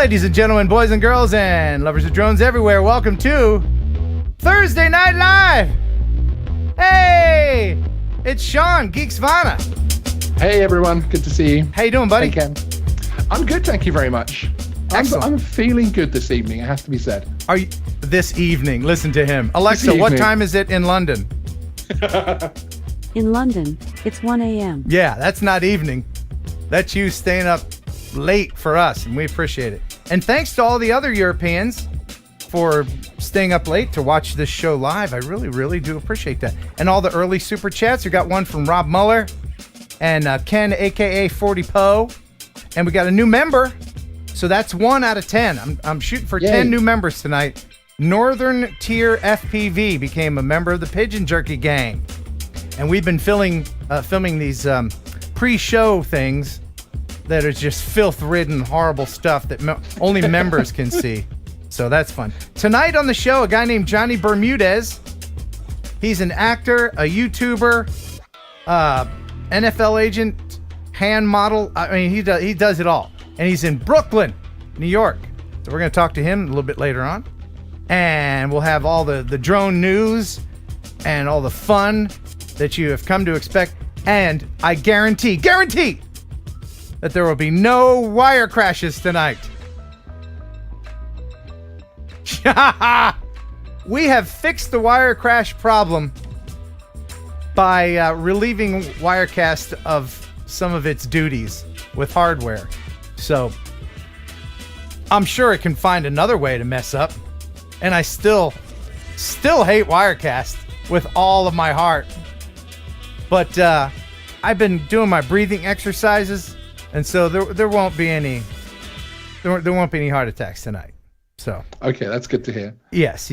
Ladies and gentlemen, boys and girls, and lovers of drones everywhere, welcome to Thursday Night Live. Hey, it's Sean, Geeksvana. Hey everyone, good to see you. How you doing, buddy? Hey Ken. I'm good, thank you very much. I'm feeling good this evening, it has to be said. Are you this evening? Listen to him. Alexa, what time is it in London? In London, it's 1 a.m. Yeah, that's not evening. That's you staying up late for us, and we appreciate it. And thanks to all the other Europeans for staying up late to watch this show live. I really, really do appreciate that. And all the early super chats. We got one from Rob Muller and Ken, a.k.a. 40 Poe. And we got a new member. So that's 1 out of 10. I'm shooting for 10 new members tonight. Northern Tier FPV became a member of the Pigeon Jerky Gang. And we've been filming these pre-show things that are just filth-ridden, horrible stuff that only members can see. So that's fun. Tonight on the show, a guy named Johnny Bermudez. He's an actor, a YouTuber, NFL agent, hand model. I mean, he does it all. And he's in Brooklyn, New York. So we're going to talk to him a little bit later on. And we'll have all the drone news and all the fun that you have come to expect. And I guarantee that there will be no wire crashes tonight. We have fixed the wire crash problem by relieving Wirecast of some of its duties with hardware. So I'm sure it can find another way to mess up. And I still hate Wirecast with all of my heart. But I've been doing my breathing exercises, and so there won't be any heart attacks tonight. So okay, that's good to hear. Yes.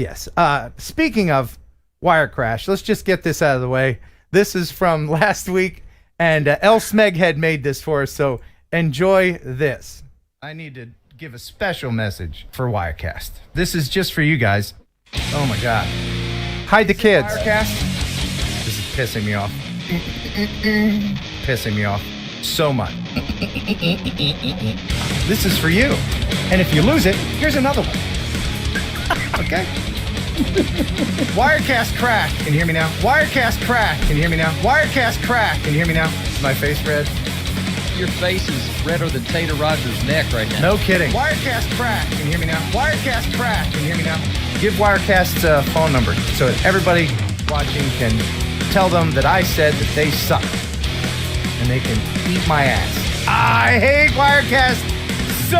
Speaking of wire crash, let's just get this out of the way. This is from last week, and El Smeghead made this for us, so enjoy this. I need to give a special message for Wirecast. This is just for you guys. Oh my God. Hide the kids. Wirecast. This is pissing me off. Pissing me off so much. This is for you. And if you lose it, here's another one. Okay? Wirecast crack. Can you hear me now? Wirecast crack. Can you hear me now? Wirecast crack. Can you hear me now? Is my face red? Your face is redder than Tater Rogers' neck right now. No kidding. Wirecast crack. Can you hear me now? Wirecast crack. Can you hear me now? Give Wirecast's phone number so that everybody watching can tell them that I said that they suck. And they can eat my ass. I hate Wirecast so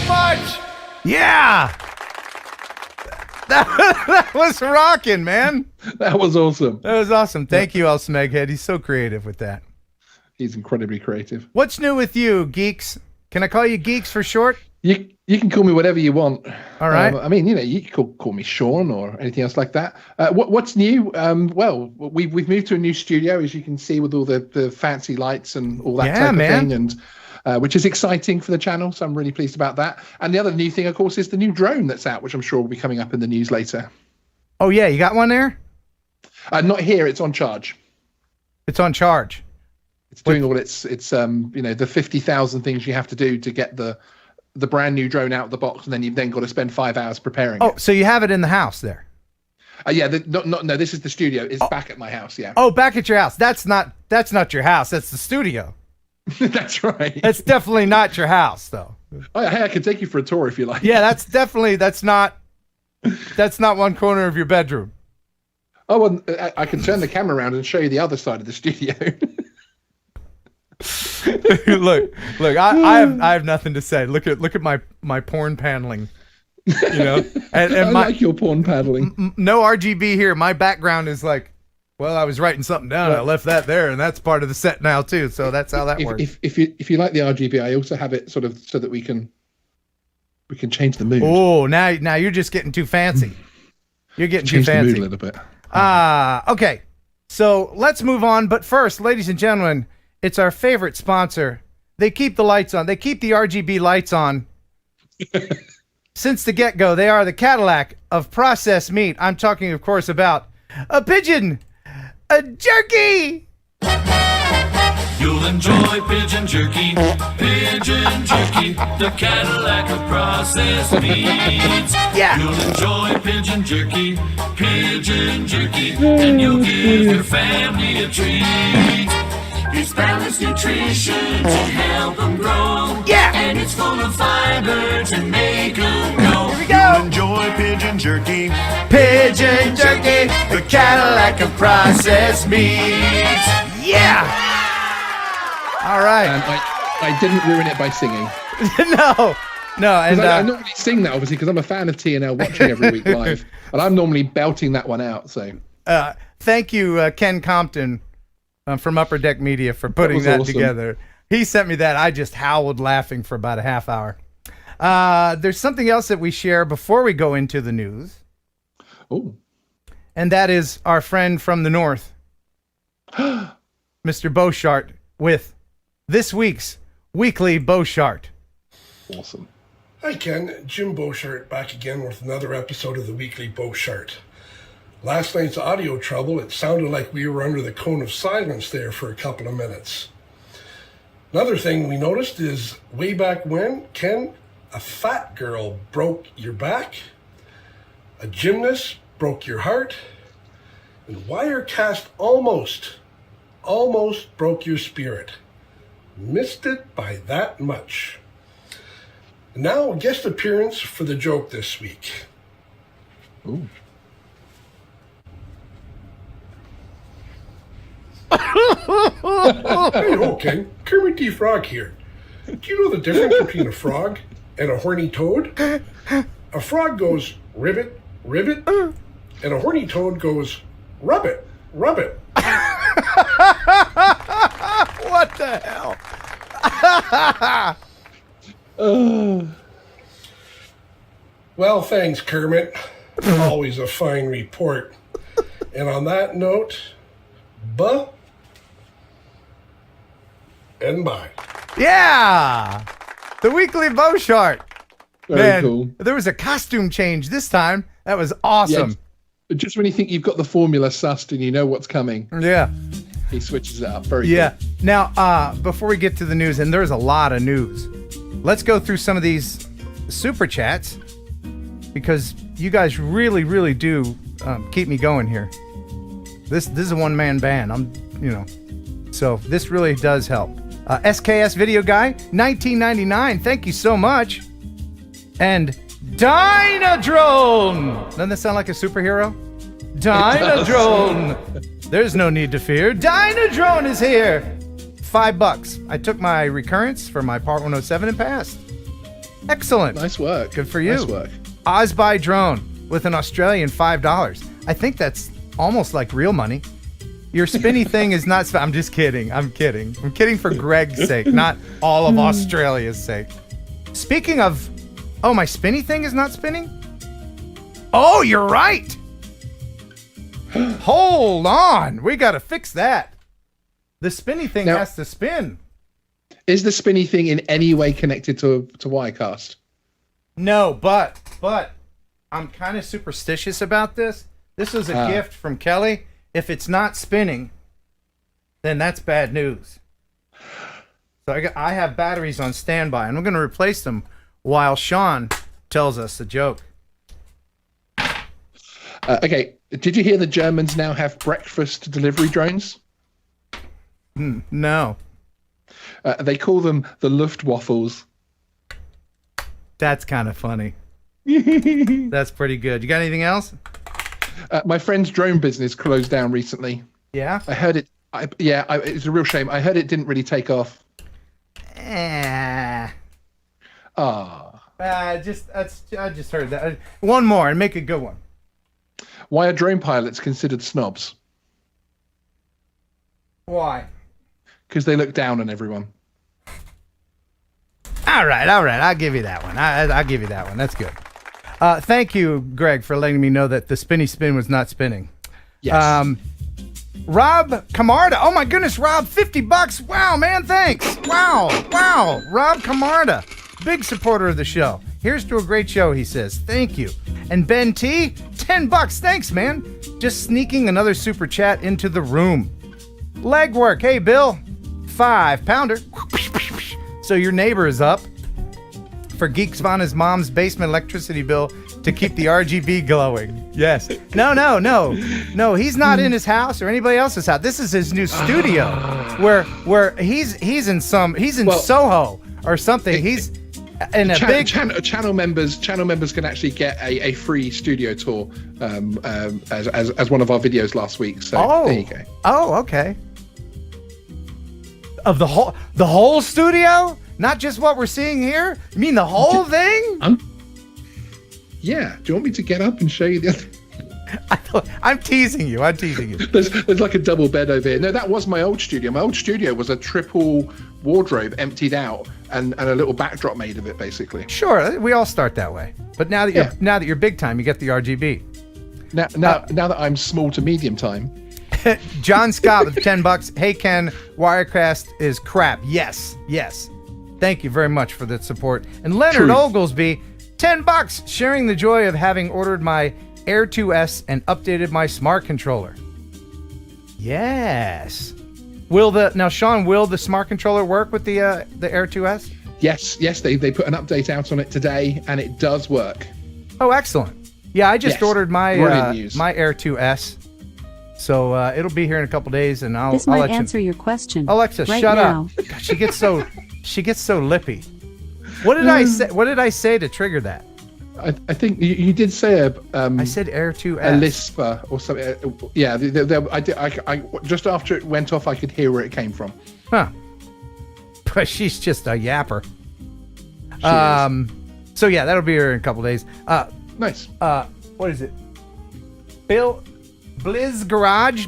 much. Yeah. That was rocking, man. That was awesome. That was awesome. Thank you, El Smeghead. He's so creative with that. He's incredibly creative. What's new with you, Geeks? Can I call you Geeks for short? You can call me whatever you want. All right. I mean, you can call me Sean or anything else like that. What's new? Well, we've moved to a new studio, as you can see, with all the fancy lights and all that type of thing, and which is exciting for the channel. So I'm really pleased about that. And the other new thing, of course, is the new drone that's out, which I'm sure will be coming up in the news later. Oh yeah, you got one there? Not here. It's on charge. It's on charge. It's doing all its the 50,000 things you have to do to get the brand new drone out of the box, and then you've then got to spend 5 hours preparing it. Oh, so you have it in the house there? Yeah, no, this is the studio. It's back at my house, yeah. Oh, back at your house. That's not your house. That's the studio. That's right. That's definitely not your house, though. Oh, hey, I can take you for a tour if you like. Yeah, that's not one corner of your bedroom. Oh, well, I can turn the camera around and show you the other side of the studio. look, I have nothing to say. Look at my porn paneling. You know, and I like your porn paddling. No RGB here. My background is like, well, I was writing something down. I left that there, and that's part of the set now too. So that's how that works. If you like the RGB, I also have it sort of so that we can change the mood. Oh, now you're just getting too fancy. You're getting too fancy. Change the mood a little bit. Okay. So let's move on. But first, ladies and gentlemen, it's our favorite sponsor. They keep the lights on. They keep the RGB lights on. Since the get-go, they are the Cadillac of processed meat. I'm talking, of course, about a pigeon, a jerky. You'll enjoy pigeon jerky, the Cadillac of processed meats. Yeah. You'll enjoy pigeon jerky, and you'll give your family a treat. It's balanced nutrition to help them grow. Yeah. And it's full of fiber to make them go. Here we go. You'll enjoy pigeon jerky, the Cadillac of processed meats. Yeah. All right. I didn't ruin it by singing. No, and I normally sing that obviously because I'm a fan of TNL watching every week live, and I'm normally belting that one out. So thank you, Ken Compton from Upper Deck Media for putting that awesome. together. He sent me that. I just howled laughing for about a half hour. There's something else that we share before we go into the news. Oh, and that is our friend from the north, Mr. Beauchart, with this week's weekly Beauchart. awesome. Hi Ken, Jim Beauchart back again with another episode of the weekly Beauchart. Last night's audio trouble, it sounded like we were under the cone of silence there for a couple of minutes. Another thing we noticed is way back when, Ken, a fat girl broke your back, a gymnast broke your heart, and Wirecast almost broke your spirit. Missed it by that much. Now, a guest appearance for the joke this week. Ooh. Hey, okay, Kermit the Frog here. Do you know the difference between a frog and a horny toad? A frog goes ribbit, ribbit, and a horny toad goes rub it, rub it. What the hell? Well, thanks, Kermit. Always a fine report. And on that note, and bye. Yeah, the weekly Beauchart. Very Man, cool. there was a costume change this time. That was awesome. Yeah, just when you think you've got the formula sussed and you know what's coming, Yeah. he switches it up. Very Yeah. cool. Now, before we get to the news, and there's a lot of news, let's go through some of these super chats because you guys really, really do keep me going here. This is a one-man band. So this really does help. SKS Video Guy, 1999. Thank you so much. And Dynadrone. Doesn't that sound like a superhero? Dynadrone. There's no need to fear. Dynadrone is here. $5. I took my recurrence for my Part 107 and passed. Excellent. Nice work. Good for you. Nice work. Osby Drone with an Australian $5. I think that's almost like real money. Your spinny thing is not. I'm just kidding. I'm kidding. I'm kidding for Greg's sake, not all of Australia's sake. Speaking of, my spinny thing is not spinning? Oh, you're right. Hold on. We got to fix that. The spinny thing Now- has to spin. Is the spinny thing in any way connected to Wirecast? No, but I'm kind of superstitious about this. This was a gift from Kelly. If it's not spinning, then that's bad news. So I have batteries on standby, and I'm going to replace them while Sean tells us the joke. Okay, did you hear the Germans now have breakfast delivery drones? No. They call them the Luftwaffles. That's kind of funny. That's pretty good. You got anything else? My friend's drone business closed down recently. Yeah? I heard it. It's a real shame. I heard it didn't really take off. I just heard that. One more and make a good one. Why are drone pilots considered snobs? Why? Because they look down on everyone. All right. I'll give you that one. I'll give you that one. That's good. Thank you, Greg, for letting me know that the spinny spin was not spinning. Yes. Rob Camarda. Oh my goodness, Rob, $50. Wow, man, thanks. Wow. Rob Camarda, big supporter of the show. Here's to a great show, he says. Thank you. And Ben T, $10. Thanks, man. Just sneaking another super chat into the room. Legwork. Hey, Bill. 5-pounder. So your neighbor is up for Geeksvana's mom's basement electricity bill to keep the RGB glowing. Yes. No. He's not in his house or anybody else's house. This is his new studio, where he's in Soho or something. He's in a big channel members can actually get a free studio tour as one of our videos last week. So there you go. Oh, okay. Of the whole studio, not just what we're seeing here. You mean the whole thing? Yeah. Do you want me to get up and show you the other? I'm teasing you. There's like a double bed over here. No, that was my old studio. My old studio was a triple wardrobe emptied out and a little backdrop made of it, basically. Sure, we all start that way. But now that you're big time, you get the RGB. Now that I'm small to medium time. John Scott with $10. Hey Ken, Wirecast is crap. Yes. Thank you very much for that support. And Leonard Oglesby, $10, sharing the joy of having ordered my Air 2S and updated my smart controller. Yes. Will the smart controller work with the Air 2S? Yes, they put an update out on it today and it does work. Oh, excellent. Yeah, I just ordered my my Air 2S. So it'll be here in a couple days and I'll might answer your question. Alexa, right shut now. up. She gets so lippy. What did I say? What did I say to trigger that? I think you did say I said Air 2S. A lisper or something. Yeah, I just after it went off, I could hear where it came from. Huh. But she's just a yapper. So yeah, that'll be here in a couple days. Nice. What is it? Bill's Garage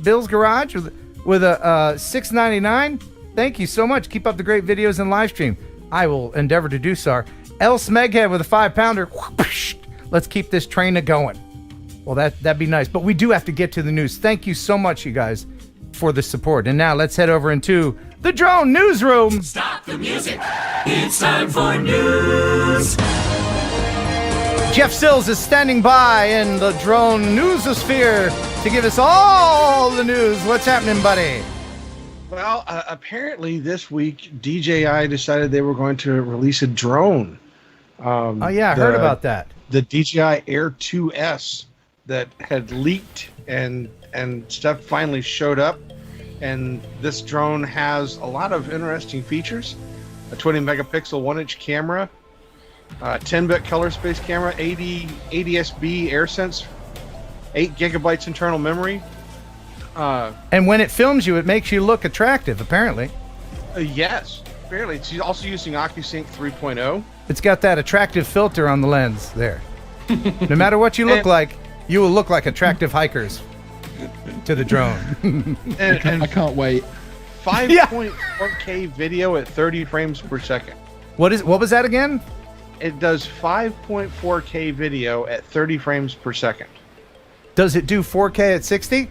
with a $6.99. Thank you so much. Keep up the great videos and live stream. I will endeavor to do so. El Smeghead with a 5-pounder. Let's keep this train a-going. Well, that'd be nice. But we do have to get to the news. Thank you so much, you guys, for the support. And now let's head over into the drone newsroom. Stop the music. It's time for news. Jeff Sills is standing by in the drone newsosphere to give us all the news. What's happening, buddy? Well, apparently this week, DJI decided they were going to release a drone. I heard about that. The DJI Air 2S that had leaked and stuff finally showed up. And this drone has a lot of interesting features. A 20 megapixel 1-inch camera, 10-bit color space camera, 80 ADS-B AirSense, 8 gigabytes internal memory. And when it films you, it makes you look attractive, apparently. Yes, apparently. It's also using OcuSync 3.0. It's got that attractive filter on the lens there. No matter what you look like, you will look like attractive hikers to the drone. and I can't wait. 5.4K video at 30 frames per second. What was that again? It does 5.4K video at 30 frames per second. Does it do 4K at 60?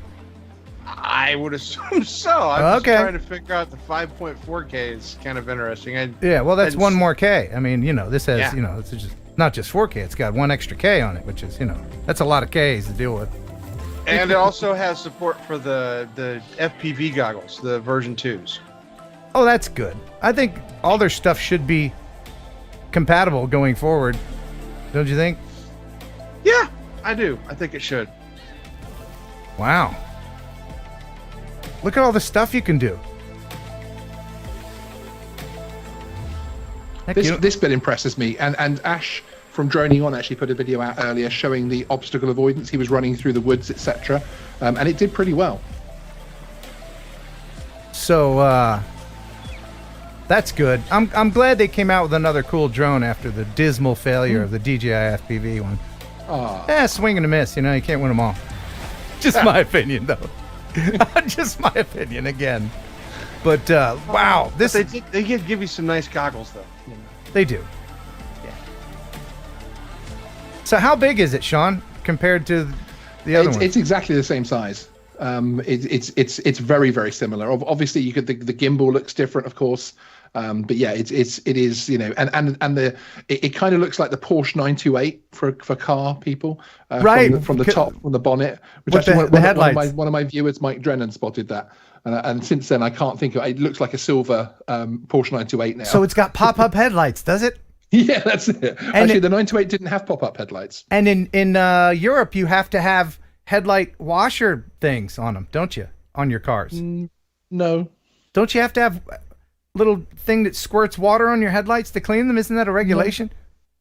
I would assume so. I'm just trying to figure out the 5.4K is kind of interesting. Well, that's one more K. I mean, this has, it's just not just 4K. It's got one extra K on it, which is, that's a lot of Ks to deal with. And it also has support for the FPV goggles, the version 2s. Oh, that's good. I think all their stuff should be compatible going forward. Don't you think? Yeah, I do. I think it should. Wow. Look at all the stuff you can do. This bit impresses me. And Ash from Droning On actually put a video out earlier showing the obstacle avoidance. He was running through the woods, etc. And it did pretty well. So, that's good. I'm glad they came out with another cool drone after the dismal failure of the DJI FPV one. Swing and a miss. You can't win them all. Just my opinion, though. Just my opinion again. But wow, this they give you some nice goggles though. They do. Yeah. So how big is it, Sean, compared to the other one? It's exactly the same size. It's very, very similar. Obviously, the gimbal looks different, of course. But yeah, it is, and it kind of looks like the Porsche 928 for car people, right? From the top, from the bonnet, which with actually the headlights. One of my viewers, Mike Drennan, spotted that. And since then, I can't think of it. It looks like a silver Porsche 928 now. So it's got pop-up headlights, does it? Yeah, that's it. Actually, the 928 didn't have pop-up headlights. And in Europe, you have to have headlight washer things on them, don't you? On your cars? No. Don't you have to have a little thing that squirts water on your headlights to clean them? Isn't that a regulation?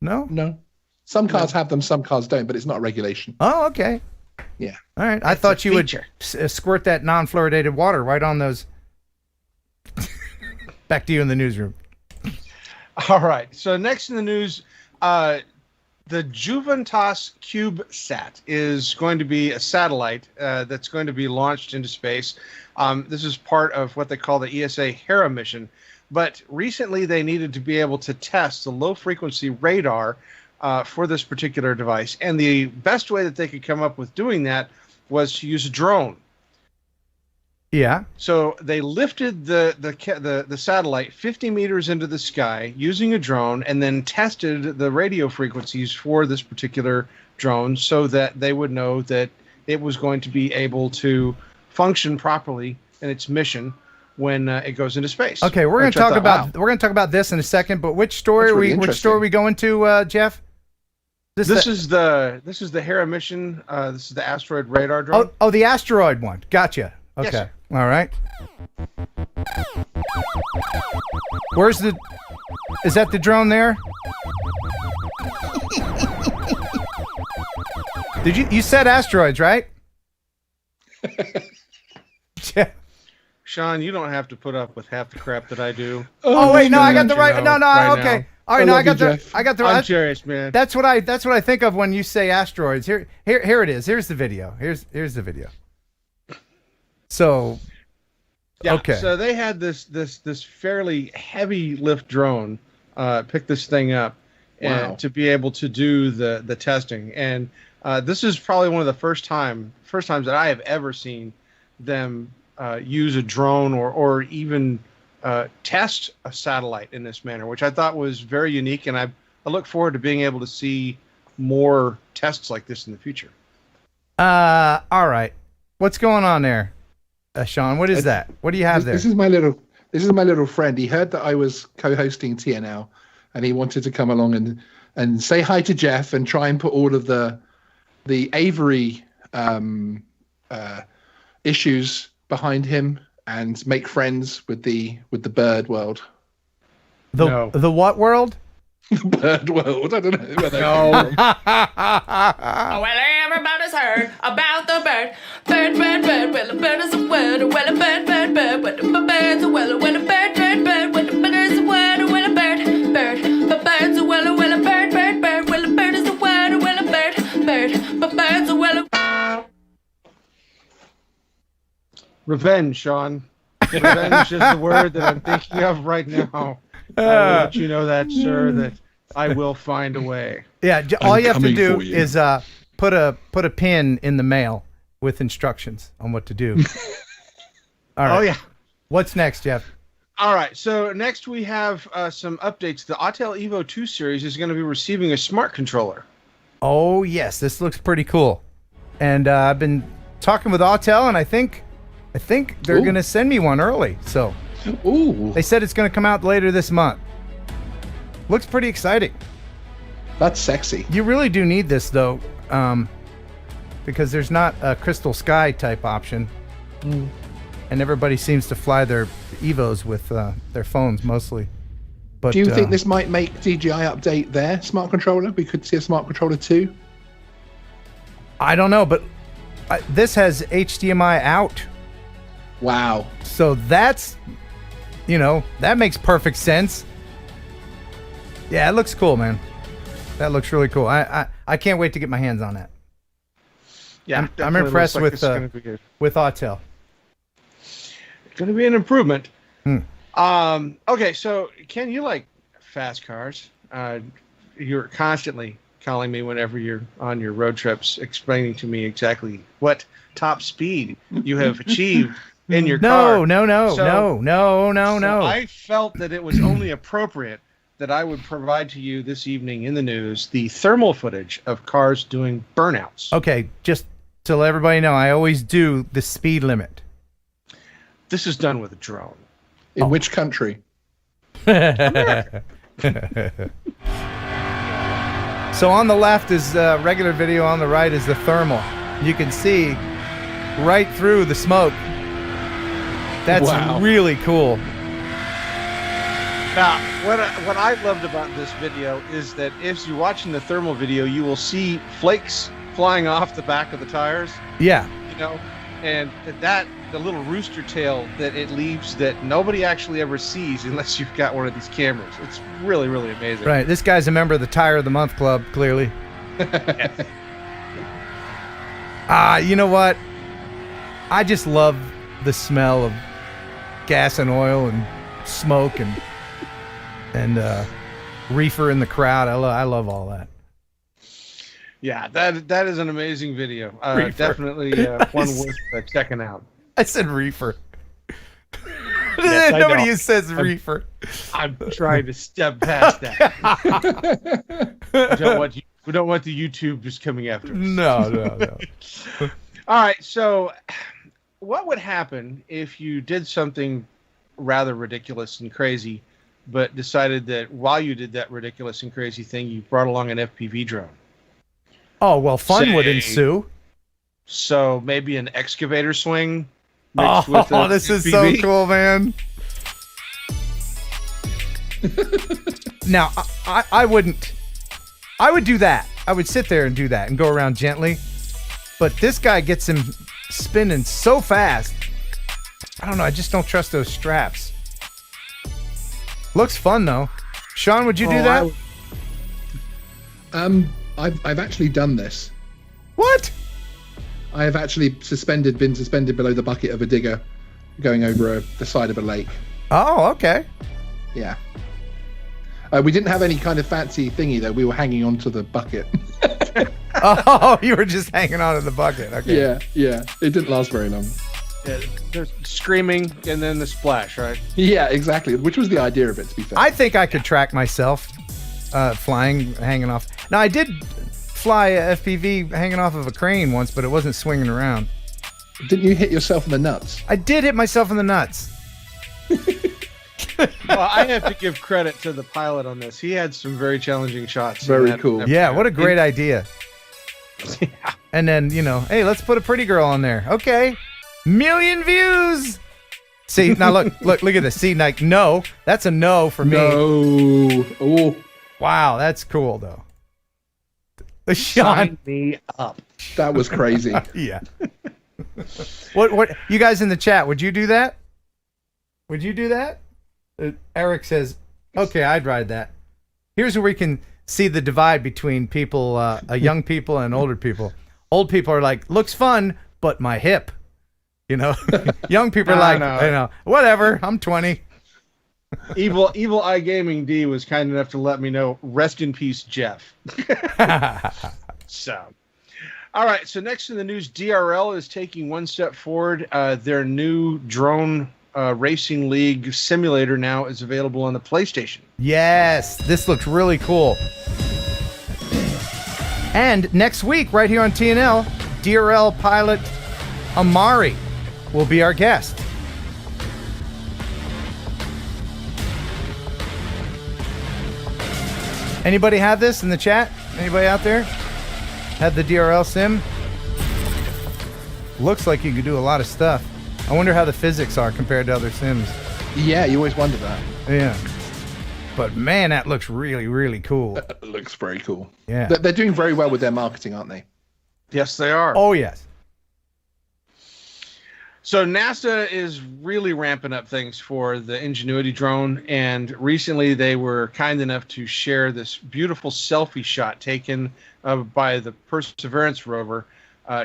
No? No. Some cars have them, some cars don't, but it's not a regulation. Oh, okay. Yeah. All right. I thought you would squirt that non-fluoridated water right on those. Back to you in the newsroom. All right. So next in the news, the Juventas CubeSat is going to be a satellite that's going to be launched into space. This is part of what they call the ESA Hera mission. But recently they needed to be able to test the low-frequency radar for this particular device. And the best way that they could come up with doing that was to use a drone. Yeah. So they lifted the satellite 50 meters into the sky using a drone and then tested the radio frequencies for this particular drone so that they would know that it was going to be able to function properly in its mission when it goes into space. Okay, we're going to talk about this in a second, but which story are we going to, Jeff? This is the Hera mission. This is the asteroid radar drone. Oh, the asteroid one. Gotcha. Okay. Yes. All right. Is that the drone there? You said asteroids, right? Sean, you don't have to put up with half the crap that I do. Oh wait, no, I got the right. No, okay. All right, no, I got the. I'm serious, man. That's what I think of when you say asteroids. Here it is. Here's the video. Here's the video. So, yeah. Okay. So they had this fairly heavy lift drone pick this thing up and to be able to do the testing. And this is probably one of the first times that I have ever seen them use a drone or even test a satellite in this manner, which I thought was very unique. And I look forward to being able to see more tests like this in the future. All right. What's going on there? Sean, what is that? What do you have there? This is my little friend. He heard that I was co-hosting TNL, and he wanted to come along and say hi to Jeff and try and put all of the Avery issues behind him and make friends with the bird world. The what world? The bird world. I don't know where they come from. Well, everybody's heard about the bird. Bird. Well, the bird is a word. Well, a bird. Well, the bird's a well. Well, a bird. Well, the bird is a word. Well, a bird. The bird's a well. Well, a bird. Well, the bird is a word. Well, a bird. The bird's a well. Revenge, Sean. Revenge is the word that I'm thinking of right now. I will let you know that, sir, that I will find a way. Yeah, all you have to do is put a pin in the mail with instructions on what to do. All right. Oh, yeah. What's next, Jeff? All right. So next we have some updates. The Autel Evo 2 series is going to be receiving a smart controller. Oh, yes. This looks pretty cool. And I've been talking with Autel, and I think they're going to send me one early. So they said it's going to come out later this month. Looks pretty exciting. That's sexy. You really do need this, though, because there's not a crystal sky type option. And everybody seems to fly their Evos with their phones mostly. But do you think this might make DJI update their smart controller? We could see a smart controller 2? I don't know, but this has HDMI out. Wow. So that's, that makes perfect sense. Yeah, it looks cool, man. That looks really cool. I can't wait to get my hands on that. Yeah, I'm impressed with Autel. It's going to be an improvement. Okay, so Ken, you like fast cars. You're constantly calling me whenever you're on your road trips, explaining to me exactly what top speed you have achieved in your car. No. So I felt that it was only appropriate that I would provide to you this evening in the news the thermal footage of cars doing burnouts. Okay, just to let everybody know, I always do the speed limit. This is done with a drone. In which country? So on the left is regular video. On the right is the thermal. You can see right through the smoke. That's really cool. Now, what I loved about this video is that if you're watching the thermal video, you will see flakes flying off the back of the tires. Yeah. You know, and the little rooster tail that it leaves that nobody actually ever sees unless you've got one of these cameras. It's really, really amazing. Right. This guy's a member of the Tire of the Month Club, clearly. You know what? I just love the smell of gas and oil and smoke and reefer in the crowd. I love all that. Yeah, that is an amazing video. Definitely one worth checking out. I said reefer. Yes, Nobody says reefer. I'm trying to step past that. We don't want the YouTube just coming after us. No. All right, so what would happen if you did something rather ridiculous and crazy, but decided that while you did that ridiculous and crazy thing, you brought along an FPV drone? Oh, well, fun would ensue. So maybe an excavator swing mixed with a this is FPV? so cool, man. Now, I wouldn't. I would do that. I would sit there and do that and go around gently. But this guy gets him spinning so fast. I don't know. I just don't trust those straps. Looks fun, though. Sean, would you do that? I've actually done this. What? I have actually been suspended below the bucket of a digger going over the side of a lake. Oh, okay. Yeah. We didn't have any kind of fancy thingy, though. We were hanging onto the bucket. Oh, you were just hanging on to the bucket. Okay. Yeah. It didn't last very long. Yeah, there's screaming and then the splash, right? Yeah, exactly. Which was the idea of it, to be fair. I think I could track myself flying, hanging off. Now, I did fly a FPV hanging off of a crane once, but it wasn't swinging around. Didn't you hit yourself in the nuts? I did hit myself in the nuts. Well, I have to give credit to the pilot on this. He had some very challenging shots. Very cool. Yeah, what a great idea. Yeah. And then, hey, let's put a pretty girl on there. Okay. 1,000,000 views. See, now look at this. See, like, no. That's a no for me. No. Oh. Wow, that's cool, though. Sean. Sign me up. That was crazy. Yeah. What? You guys in the chat, would you do that? Would you do that? Eric says, okay, I'd ride that. Here's where we can see the divide between people, young people and older people. Old people are like, looks fun, but my hip. Young people are like, whatever, I'm 20. Evil Eye Gaming D was kind enough to let me know, rest in peace, Jeff. So, all right, so next in the news, DRL is taking one step forward. Their new drone racing league simulator now is available on the PlayStation. Yes, this looks really cool. And next week, right here on TNL, DRL pilot Amari will be our guest. Anybody have this in the chat? Anybody out there have the DRL sim? Looks like you could do a lot of stuff. I wonder how the physics are compared to other sims. Yeah, you always wonder that. Yeah. But man, that looks really, really cool. It looks very cool. Yeah. They're doing very well with their marketing, aren't they? Yes, they are. Oh, yes. So NASA is really ramping up things for the Ingenuity drone, and recently they were kind enough to share this beautiful selfie shot taken by the Perseverance rover,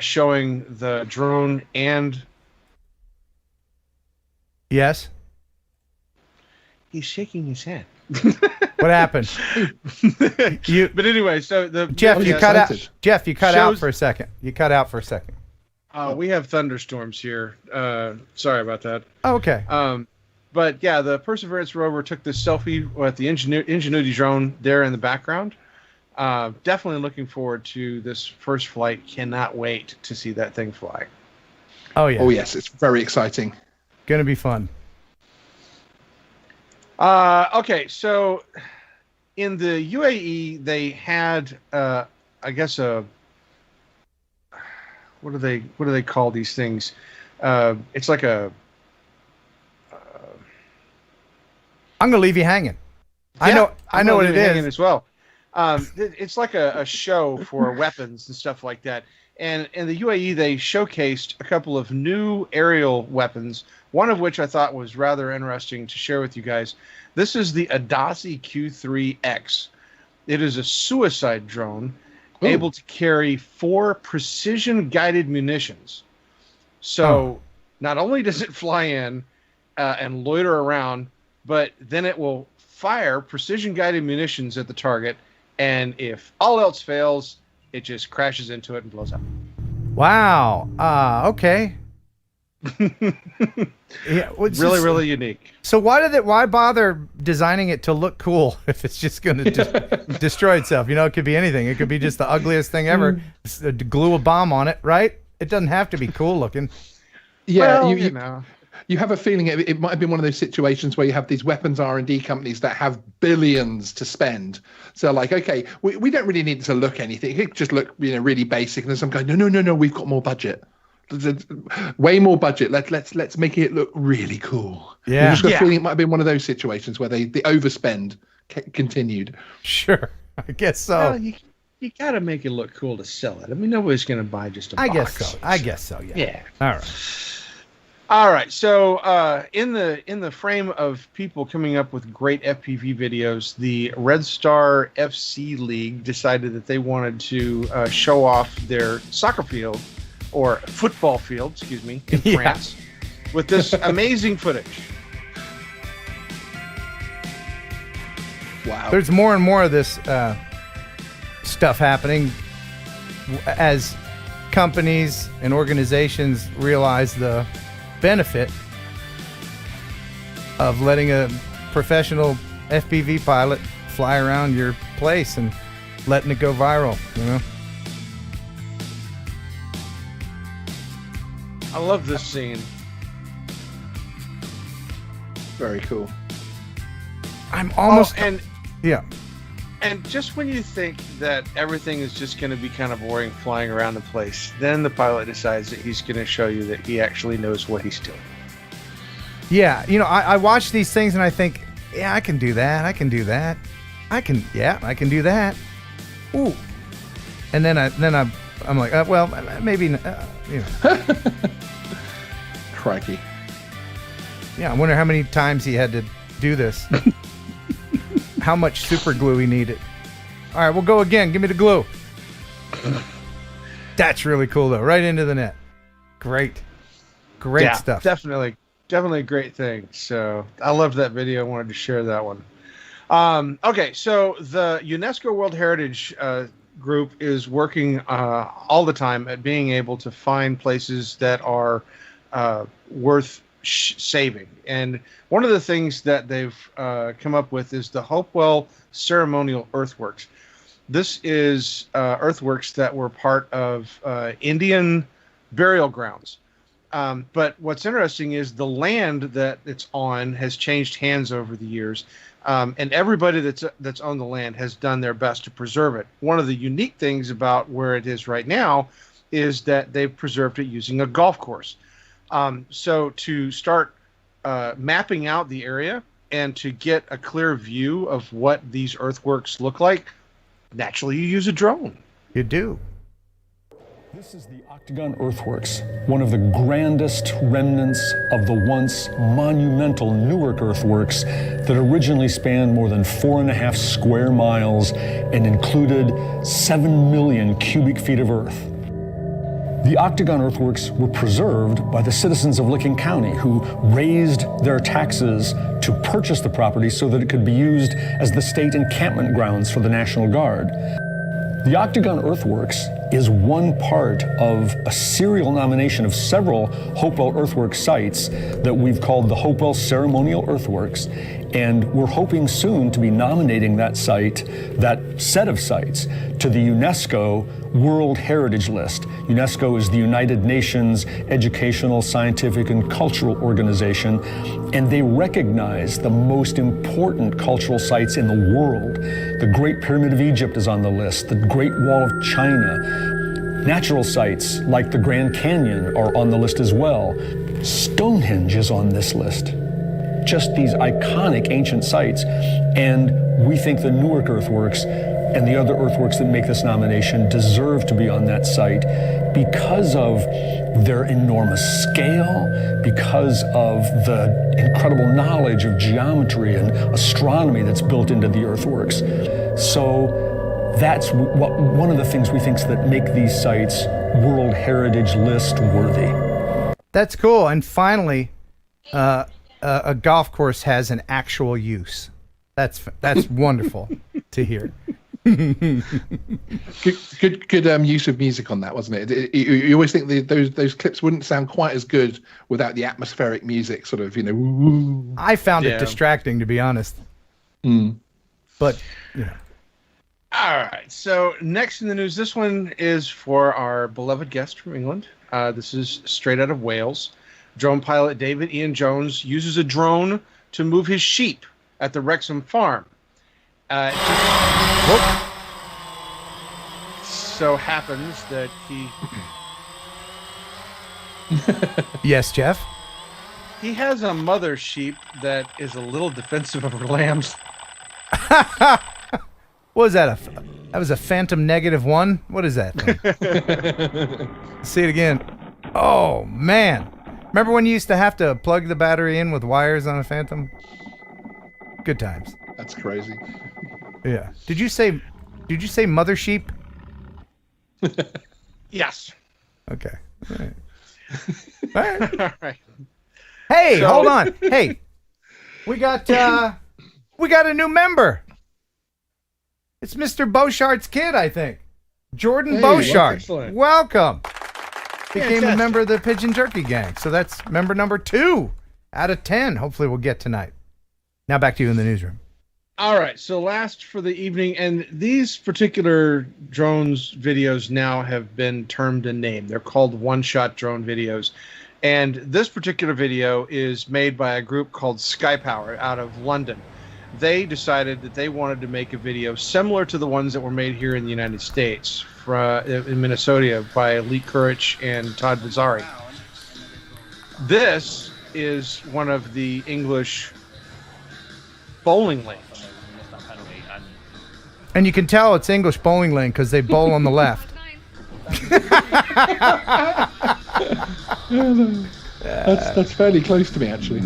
showing the drone and... Yes? He's shaking his head. What happened? But anyway, so Jeff, you cut out. Jeff, you cut out for a second. You cut out for a second. We have thunderstorms here. Sorry about that. Oh, okay. But yeah, the Perseverance rover took this selfie with the Ingenuity drone there in the background. Definitely looking forward to this first flight. Cannot wait to see that thing fly. Oh yeah. Oh yes, it's very exciting. Going to be fun. Okay, so in the UAE, they had, I guess, what do they call these things? It's like a. I'm gonna leave you hanging. Yeah, I know what it is as well. It's like a show for weapons and stuff like that. And in the UAE, they showcased a couple of new aerial weapons, one of which I thought was rather interesting to share with you guys. This is the Adasi Q3X. It is a suicide drone able to carry 4 precision-guided munitions. So not only does it fly in and loiter around, but then it will fire precision-guided munitions at the target, and if all else fails, it just crashes into it and blows up. Wow. Okay. Yeah, really unique. So why bother designing it to look cool if it's just going to destroy itself? You know, it could be anything. It could be just the ugliest thing ever. Glue a bomb on it, right? It doesn't have to be cool looking. Yeah, well, you know. You have a feeling it might have been one of those situations where you have these weapons R&D companies that have billions to spend. So like, okay, we don't really need to look anything. It could just look, really basic. And then some guy, no, we've got more budget. Way more budget. Let's make it look really cool. Yeah. I just got a feeling it might have been one of those situations where the overspend continued. Sure, I guess so. Well, you got to make it look cool to sell it. I mean, nobody's going to buy just a box. I guess so. Yeah. All right. So in the frame of people coming up with great FPV videos, the Red Star FC League decided that they wanted to show off their soccer field, or football field, excuse me, in France, with this amazing footage. Wow. There's more and more of this stuff happening as companies and organizations realize the benefit of letting a professional FPV pilot fly around your place and letting it go viral, I love this scene. Very cool. I'm almost and And just when you think that everything is just going to be kind of boring flying around the place, then the pilot decides that he's going to show you that he actually knows what he's doing. Yeah, I watch these things and I think, I can do that. I can do that. I can do that. Ooh. And then I'm like, well, maybe, Crikey. Yeah, I wonder how many times he had to do this. How much super glue he needed. All right, we'll go again. Give me the glue. That's really cool, though. Right into the net. Great stuff. Definitely a great thing. So I loved that video. I wanted to share that one. Okay, so the UNESCO World Heritage group is working all the time at being able to find places that are worth saving. And one of the things that they've come up with is the Hopewell Ceremonial Earthworks. This is earthworks that were part of Indian burial grounds. But what's interesting is the land that it's on has changed hands over the years. And everybody that's on the land has done their best to preserve it. One of the unique things about where it is right now is that they've preserved it using a golf course. So to start mapping out the area and to get a clear view of what these earthworks look like, naturally you use a drone. You do. This is the Octagon Earthworks, one of the grandest remnants of the once monumental Newark earthworks that originally spanned more than 4.5 square miles and included 7 million cubic feet of earth. The Octagon earthworks were preserved by the citizens of Licking County, who raised their taxes to purchase the property so that it could be used as the state encampment grounds for the National Guard. The Octagon Earthworks is one part of a serial nomination of several Hopewell Earthworks sites that we've called the Hopewell Ceremonial Earthworks, And we're hoping soon to be nominating that site, that set of sites, to the UNESCO World Heritage List. UNESCO is the United Nations Educational, Scientific, and Cultural Organization, and they recognize the most important cultural sites in the world. The Great Pyramid of Egypt is on the list, the Great Wall of China. Natural sites like the Grand Canyon are on the list as well. Stonehenge is on this list. Just these iconic ancient sites. And we think the Newark earthworks and the other earthworks that make this nomination deserve to be on that site because of their enormous scale, because of the incredible knowledge of geometry and astronomy that's built into the earthworks. So that's one of the things we think that make these sites World Heritage List worthy. That's cool. And finally, a golf course has an actual use. That's wonderful to hear. Good use of music on that, wasn't it? You always think those clips wouldn't sound quite as good without the atmospheric music, sort of, woo. I found it distracting, to be honest. But All right. So next in the news, this one is for our beloved guest from England. This is straight out of Wales. Drone pilot David Ian Jones uses a drone to move his sheep at the Wrexham farm. So happens that he... Yes, Jeff? He has a mother sheep that is a little defensive of her lambs. What was that? That was a Phantom -1? What is that thing? See it again. Oh, man. Remember when you used to have to plug the battery in with wires on a Phantom? Good times. That's crazy. Yeah. Did you say mother sheep? Yes. Okay. All right. All right. Hey, hold on. Hey, we got a new member. It's Mr. Beauchart's kid, I think. Jordan Beauchart. Welcome. Became a member of the Pigeon Jerky Gang. So that's member number 2 out of 10. Hopefully we'll get tonight. Now back to you in the newsroom. All right. So last for the evening, and these particular drones videos now have been termed and named. They're called one-shot drone videos. And this particular video is made by a group called Skypower out of London. They decided that they wanted to make a video similar to the ones that were made here in the United States, in Minnesota by Lee Courage and Todd Bizzari. This is one of the English bowling lanes. And you can tell it's English bowling lane because they bowl on the left. That's fairly close to me, actually.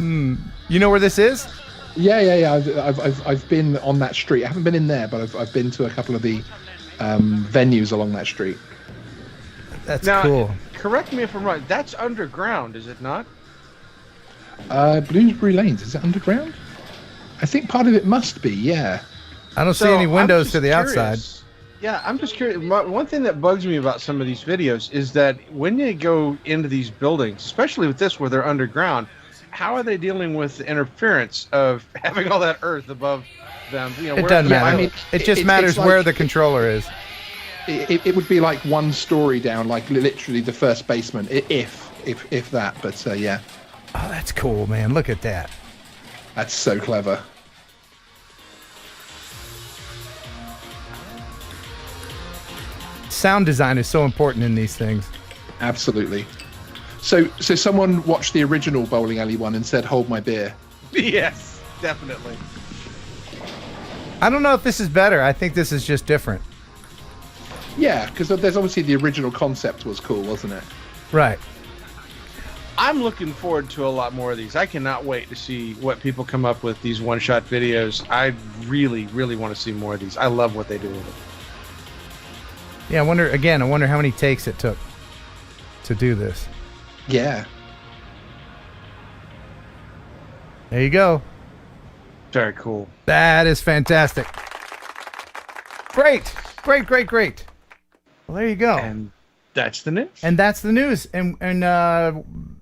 You know where this is? Yeah. I've been on that street. I haven't been in there, but I've been to a couple of the venues along that street. That's cool. Correct me if I'm wrong. That's underground, is it not? Bloomsbury Lanes, is it underground? I think part of it must be, yeah. I don't see any windows to the outside. Yeah, I'm just curious. One thing that bugs me about some of these videos is that when you go into these buildings, especially with this where they're underground, how are they dealing with the interference of having all that earth above them? It doesn't matter. I mean, it just matters like, where the controller is. It would be like one story down, like literally the first basement, if that. But yeah. Oh, that's cool, man. Look at that. That's so clever. Sound design is so important in these things. Absolutely. So someone watched the original bowling alley one and said, "Hold my beer." Yes, definitely. I don't know if this is better. I think this is just different. Yeah, because there's obviously the original concept was cool, wasn't it? Right. I'm looking forward to a lot more of these. I cannot wait to see what people come up with, these one-shot videos. I really, really want to see more of these. I love what they do with it. Yeah, I wonder how many takes it took to do this. Yeah. There you go. Very cool. That is fantastic. Great. Well, there you go. And that's the news. And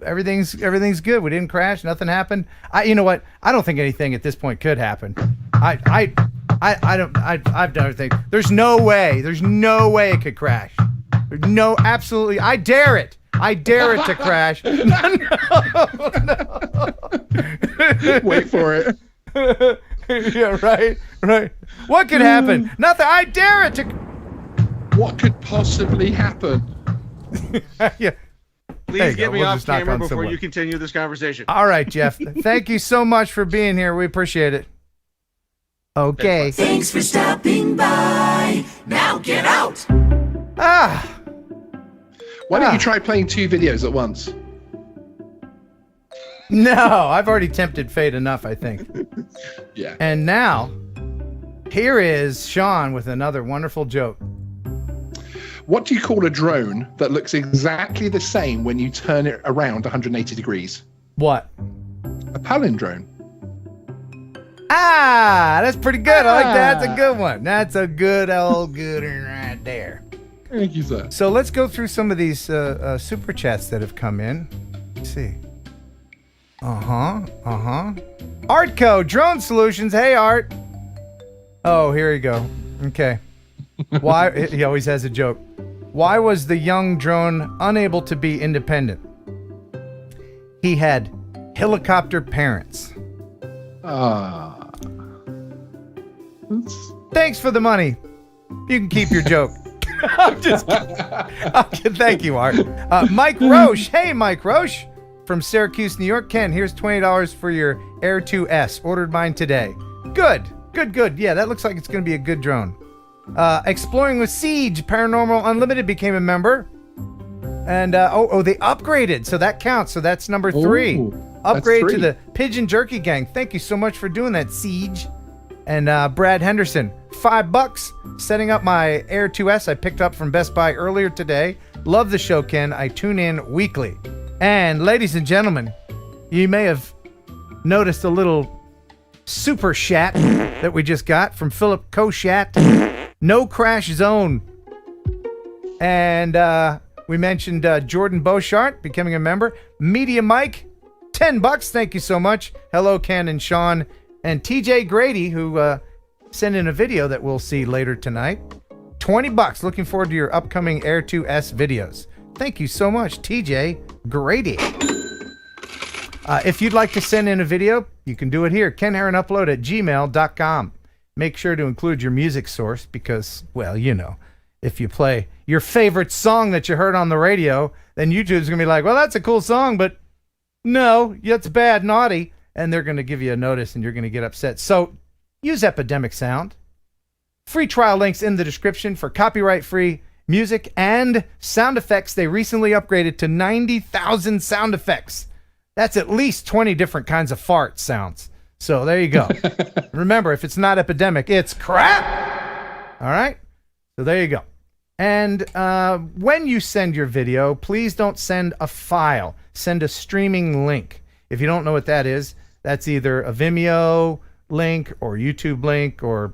everything's good. We didn't crash. Nothing happened. You know what? I don't think anything at this point could happen. I've done everything. There's no way it could crash. There's absolutely. I dare it to crash. No. Wait for it. Yeah, right. What could happen? Nothing. I dare it to. What could possibly happen? Yeah. Please get me off camera before you continue this conversation. All right, Jeff. Thank you so much for being here. We appreciate it. Okay. Thanks for stopping by. Now get out. Why don't you try playing 2 videos at once? No, I've already tempted fate enough, I think. Yeah. And now, here is Sean with another wonderful joke. What do you call a drone that looks exactly the same when you turn it around 180 degrees? What? A palindrome. That's pretty good. I like that. That's a good one. That's a good old good one right there. Thank you, sir. So let's go through some of these super chats that have come in. Let's see. Artco Drone Solutions. Hey, Art. Oh, here you go. Okay. Why? He always has a joke. Why was the young drone unable to be independent? He had helicopter parents. Thanks for the money. You can keep your joke. I'm just kidding. Thank you, Art. Mike Roche. Hey, Mike Roche from Syracuse, New York. Ken, here's $20 for your Air 2S. Ordered mine today. Good. Yeah, that looks like it's going to be a good drone. Exploring with Siege, Paranormal Unlimited became a member. And, they upgraded. So that counts. So that's number 3. Upgrade to the Pigeon Jerky Gang. Thank you so much for doing that, Siege. And Brad Henderson, $5 setting up my Air 2S I picked up from Best Buy earlier today. Love the show, Ken. I tune in weekly. And ladies and gentlemen, you may have noticed a little super chat that we just got from Philip Koshat. No Crash Zone. And we mentioned Jordan Beauchart becoming a member. Media Mike, $10. Thank you so much. Hello, Ken and Sean. And TJ Grady, who sent in a video that we'll see later tonight. $20. Looking forward to your upcoming Air 2S videos. Thank you so much, TJ Grady. If you'd like to send in a video, you can do it here. KenHeronUpload@gmail.com. Make sure to include your music source because, well, you know, if you play your favorite song that you heard on the radio, then YouTube's going to be like, well, that's a cool song, but no, it's bad, naughty. And they're going to give you a notice and you're going to get upset. So use Epidemic Sound. Free trial links in the description for copyright-free music and sound effects. They recently upgraded to 90,000 sound effects. That's at least 20 different kinds of fart sounds. So there you go. Remember, if it's not Epidemic, it's crap. All right? So there you go. And when you send your video, please don't send a file. Send a streaming link. If you don't know what that is, that's either a Vimeo link or YouTube link or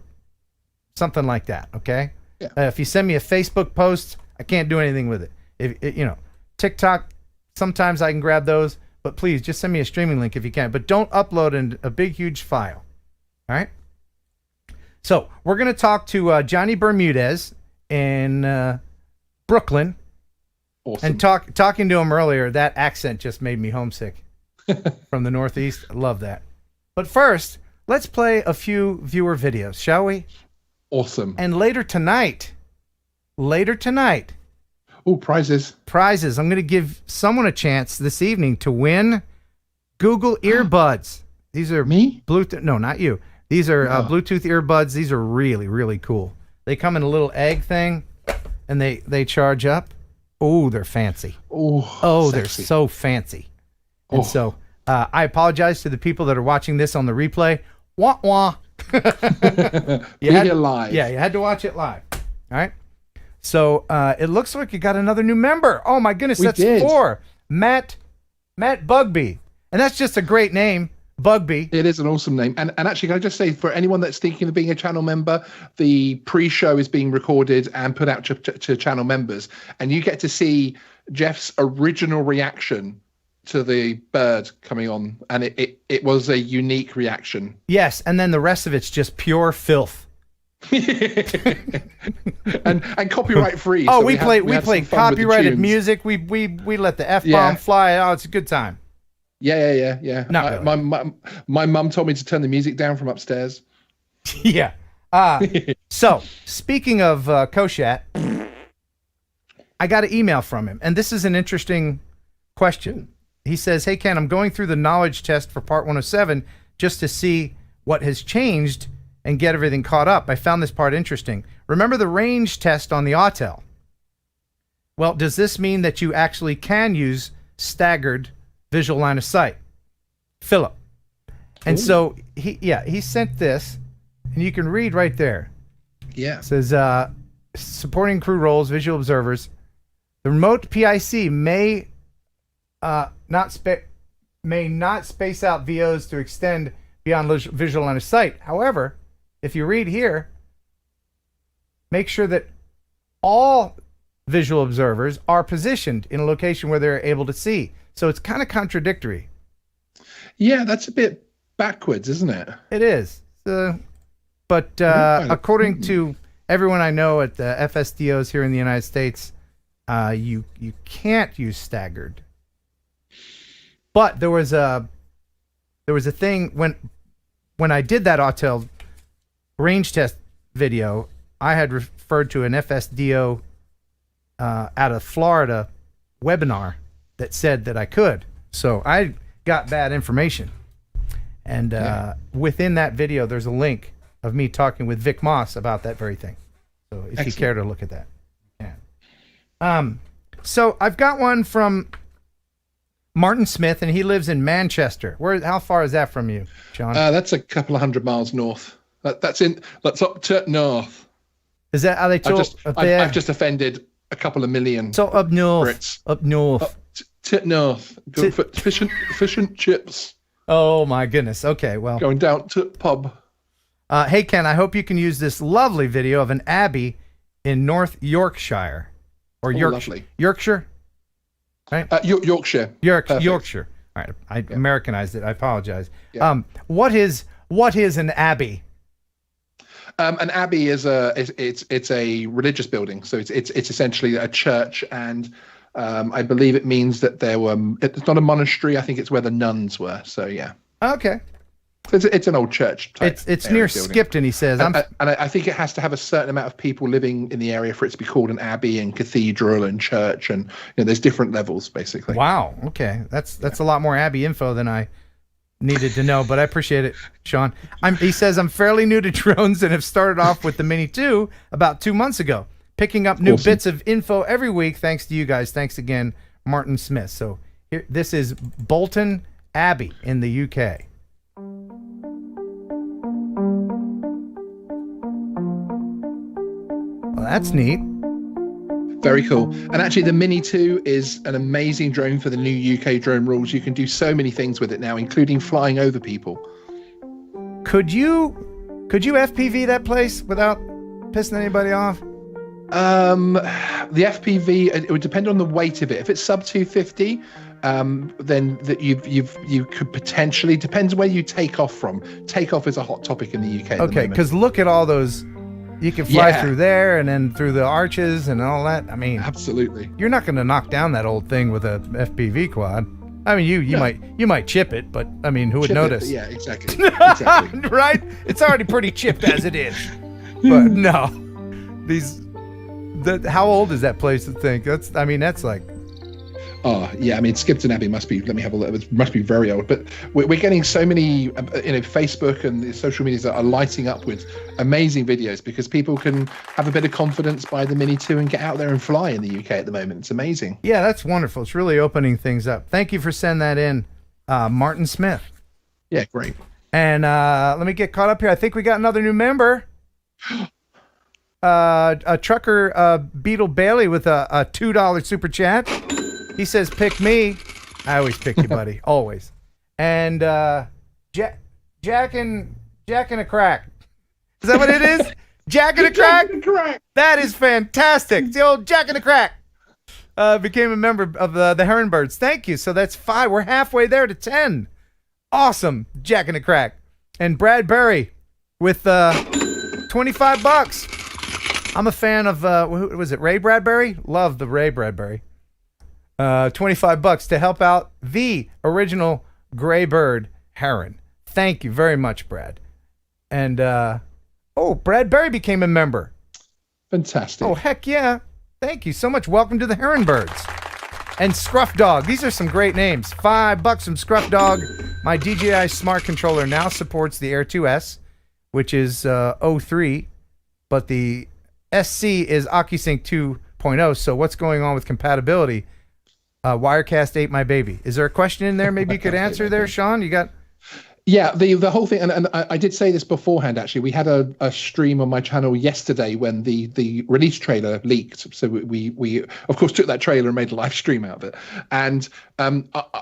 something like that, okay? Yeah. If you send me a Facebook post, I can't do anything with it. TikTok, sometimes I can grab those, but please just send me a streaming link if you can. But don't upload in a big, huge file, all right? So we're going to talk to Johnny Bermudez in Brooklyn. Awesome. And talking to him earlier, that accent just made me homesick. From the Northeast. I love that. But first, let's play a few viewer videos, shall we? Awesome. And later tonight. Oh, prizes. I'm going to give someone a chance this evening to win Google Earbuds. These are me? Bluetooth. No, not you. These are Bluetooth earbuds. These are really, really cool. They come in a little egg thing, and they charge up. Oh, they're fancy. Oh, they're so fancy. And so I apologize to the people that are watching this on the replay. Wah, wah. You had to watch it live. All right. So it looks like you got another new member. Oh, my goodness. That's 4. Matt Bugby. And that's just a great name. Bugby. It is an awesome name. And actually, can I just say, for anyone that's thinking of being a channel member, the pre-show is being recorded and put out to channel members. And you get to see Jeff's original reaction to the bird coming on, and it was a unique reaction. Yes, and then the rest of it's just pure filth. and copyright free. Oh, so we play copyrighted music. We let the F-bomb fly. Oh, it's a good time. Yeah. Not really. My mum told me to turn the music down from upstairs. Yeah. So speaking of Koshat, I got an email from him, and this is an interesting question. He says, "Hey Ken, I'm going through the knowledge test for part 107 just to see what has changed and get everything caught up. I found this part interesting. Remember the range test on the Autel? Well, does this mean that you actually can use staggered visual line of sight?" Philip. And so he sent this, and you can read right there. Yeah. It says, supporting crew roles, visual observers. The remote PIC may not space out VOs to extend beyond visual line of sight. However, if you read here, make sure that all visual observers are positioned in a location where they're able to see. So it's kind of contradictory. Yeah, that's a bit backwards, isn't it? It is. But according to everyone I know at the FSDOs here in the United States, you can't use staggered. But there was a thing when I did that Autel range test video, I had referred to an FSDO out of Florida webinar that said that I could. So I got bad information. And within that video, there's a link of me talking with Vic Moss about that very thing. So if you care to look at that. Yeah. So I've got one from Martin Smith, and he lives in Manchester. How far is that from you, John? That's a couple of 100 miles north. That's up to north. Is that how they told up there? I've just offended a couple of million. So up north. Brits. Up north. Tit north. Go for fish and chips. Oh my goodness. Okay, well. Going down to pub. Hey Ken, I hope you can use this lovely video of an abbey in North Yorkshire. Or lovely. Yorkshire? Right? Yorkshire. Yorkshire. All right. I Americanized it. I apologize. Yeah. What is an abbey? An abbey is it's a religious building, so it's essentially a church, and I believe it means that it's not a monastery. I think it's where the nuns were. So yeah. Okay. It's an old church type. It's near building. Skipton, he says. And I think it has to have a certain amount of people living in the area for it to be called an abbey and cathedral and church, and there's different levels basically. Wow. Okay, that's a lot more abbey info than I needed to know, but I appreciate it, Sean. He says, I'm fairly new to drones and have started off with the Mini 2 about 2 months ago, picking up new bits of info every week thanks to you guys. Thanks again, Martin Smith. So here, this is Bolton Abbey in the UK. Well, that's neat. Very cool. And actually the Mini 2 is an amazing drone for the new UK drone rules. You can do so many things with it now, including flying over people. Could you FPV that place without pissing anybody off? The FPV, it would depend on the weight of it. If it's sub 250, then that you could potentially, depends where you take off from. Takeoff is a hot topic in the UK. Okay, because look at all those. You can fly through there and then through the arches and all that. I mean, absolutely. You're not going to knock down that old thing with a FPV quad. I mean, you might chip it, but I mean, who would notice? Yeah, exactly. Right? It's already pretty chipped as it is. But no, how old is that place to think? That's like. Oh yeah, I mean Skipton Abbey must be. Let me have a look. It must be very old. But we're getting so many, Facebook and the social medias that are lighting up with amazing videos because people can have a bit of confidence by the Mini 2 and get out there and fly in the UK at the moment. It's amazing. Yeah, that's wonderful. It's really opening things up. Thank you for sending that in, Martin Smith. Yeah, great. And let me get caught up here. I think we got another new member. A trucker, Beetle Bailey, with a $2 super chat. He says, pick me. I always pick you, buddy. Always. And Jack and a crack. Is that what it is? Jack and a crack? Correct. That is fantastic. The old Jack and a crack. became a member of the Heron Birds. Thank you. So that's 5. We're halfway there to 10. Awesome. Jack in the Crack. And Brad Berry with $25. I'm a fan of, who was it, Ray Bradbury? Love the Ray Bradbury. $25 to help out the original gray bird heron. Thank you very much, Brad. And, Brad Berry became a member. Fantastic. Oh, heck yeah. Thank you so much. Welcome to the Heron Birds. And Scruff Dog. These are some great names. $5 from Scruff Dog. My DJI Smart Controller now supports the Air 2S, which is 03, but the SC is OcuSync 2.0. So what's going on with compatibility? Wirecast ate my baby. Is there a question in there maybe you could answer there, Sean? You got... Yeah, the whole thing, and I did say this beforehand, actually. We had a stream on my channel yesterday when the release trailer leaked. So we of course, took that trailer and made a live stream out of it. And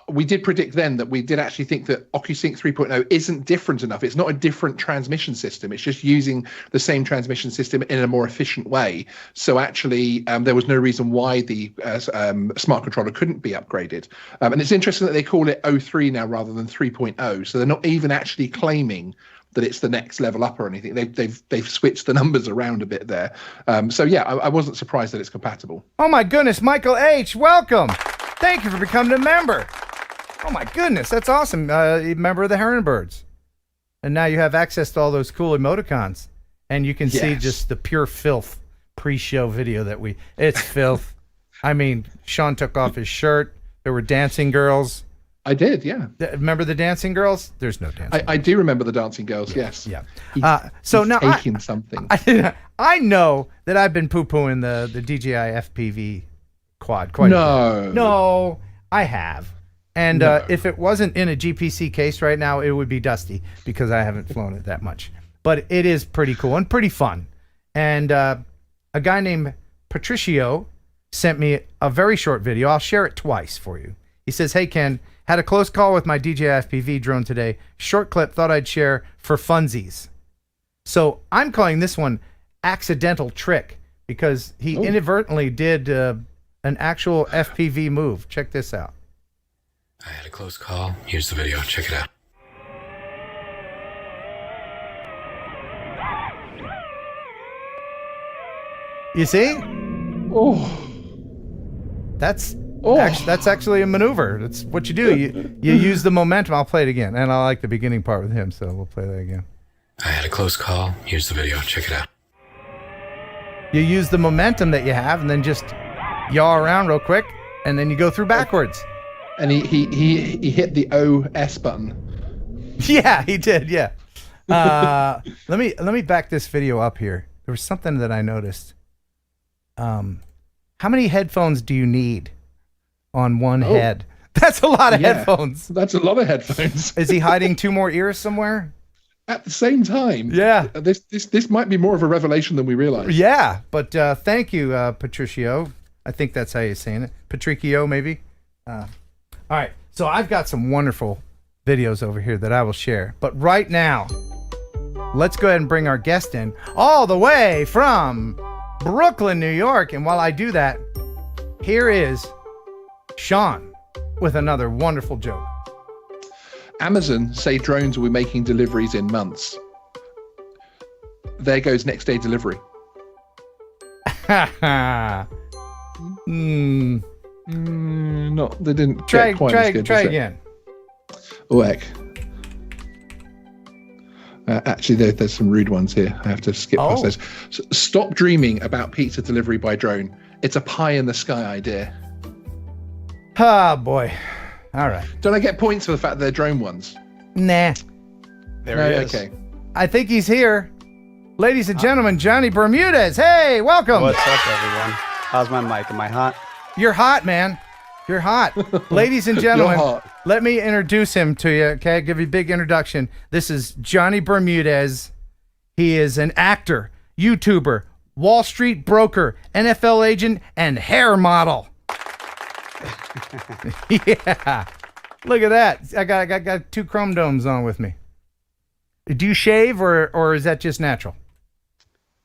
we did predict then that we did actually think that OcuSync 3.0 isn't different enough. It's not a different transmission system. It's just using the same transmission system in a more efficient way. So actually, there was no reason why the smart controller couldn't be upgraded. And it's interesting that they call it 03 now rather than 3.0. So they're not even actually claiming that it's the next level up or anything. They've switched the numbers around a bit there. So yeah, I wasn't surprised that it's compatible. Oh my goodness, Michael H., welcome. Thank you for becoming a member. Oh my goodness, that's awesome. A member of the Heron Birds. And now you have access to all those cool emoticons. And you can see just the pure filth pre-show video that it's filth. I mean, Sean took off his shirt. There were dancing girls. I did, yeah. Remember the dancing girls? There's no dancing. I do remember the dancing girls. Yes. Yeah. So now taking something. I know that I've been poo-pooing the DJI FPV quad quite a bit. No, I have. And if it wasn't in a GPC case right now, it would be dusty because I haven't flown it that much. But it is pretty cool and pretty fun. And a guy named Patricio sent me a very short video. I'll share it twice for you. He says, "Hey, Ken, had a close call with my DJI FPV drone today. Short clip, thought I'd share for funsies." So I'm calling this one accidental trick because he inadvertently did an actual FPV move. Check this out. I had a close call. Here's the video. Check it out. You see? Oh. That's actually a maneuver. That's what you do. You use the momentum. I'll play it again. And I like the beginning part with him, so we'll play that again. I had a close call. Here's the video. Check it out. You use the momentum that you have and then just yaw around real quick, and then you go through backwards. And he hit the OS button. Yeah, he did, yeah. Let me back this video up here. There was something that I noticed. How many headphones do you need on one head? That's a lot of headphones. That's a lot of headphones. Is he hiding 2 more ears somewhere? At the same time. Yeah. This might be more of a revelation than we realize. Yeah, but thank you, Patricio. I think that's how you're saying it. Patricio, maybe. All right, so I've got some wonderful videos over here that I will share. But right now, let's go ahead and bring our guest in all the way from Brooklyn, New York. And while I do that, here is Sean with another wonderful joke. Amazon say drones will be making deliveries in months. There goes next day delivery. They didn't get quite as good. Try again. Oh, heck. Actually, there's some rude ones here. I have to skip past those. Stop dreaming about pizza delivery by drone. It's a pie in the sky idea. Ah, boy. All right. Don't I get points for the fact they're drone ones? Nah. There he is. Okay. I think he's here. Ladies and gentlemen, Johnny Bermudez. Hey, welcome. What's up, everyone? How's my mic? Am I hot? You're hot, man. You're hot. Ladies and gentlemen, let me introduce him to you, okay? Give you a big introduction. This is Johnny Bermudez. He is an actor, YouTuber, Wall Street broker, NFL agent, and hair model. Yeah. Look at that. I got 2 chrome domes on with me. Do you shave or is that just natural?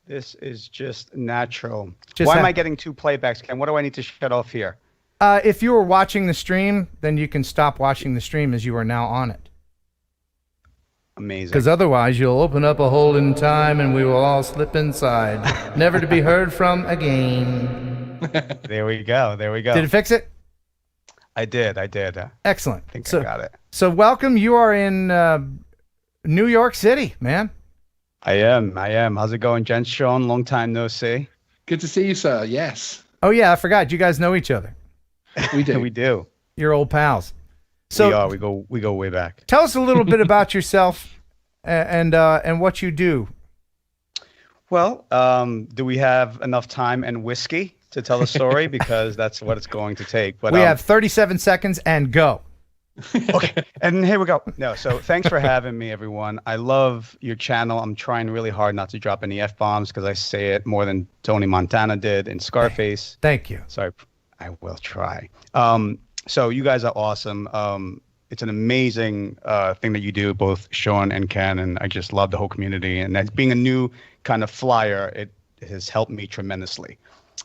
This is just natural. Just Why am I getting 2 playbacks, Ken? What do I need to shut off here? If you were watching the stream, then you can stop watching the stream as you are now on it. Amazing. Because otherwise you'll open up a hole in time and we will all slip inside, never to be heard from again. There we go. Did it fix it? I did. Excellent. I think I got it. So welcome. You are in New York City, man. I am. How's it going, Jen? Sean, long time no see. Good to see you, sir. Yes. Oh, yeah, I forgot. You guys know each other. We do. We do. You're old pals. So we are. We go way back. Tell us a little bit about yourself and what you do. Well, do we have enough time and whiskey to tell the story? Because that's what it's going to take. But we have 37 seconds and go. Okay, and here we go. No, so thanks for having me, everyone. I love your channel. I'm trying really hard not to drop any F-bombs because I say it more than Tony Montana did in Scarface. Thank you. So I will try. So you guys are awesome. It's an amazing thing that you do, both Sean and Ken, and I just love the whole community. And as being a new kind of flyer, it has helped me tremendously.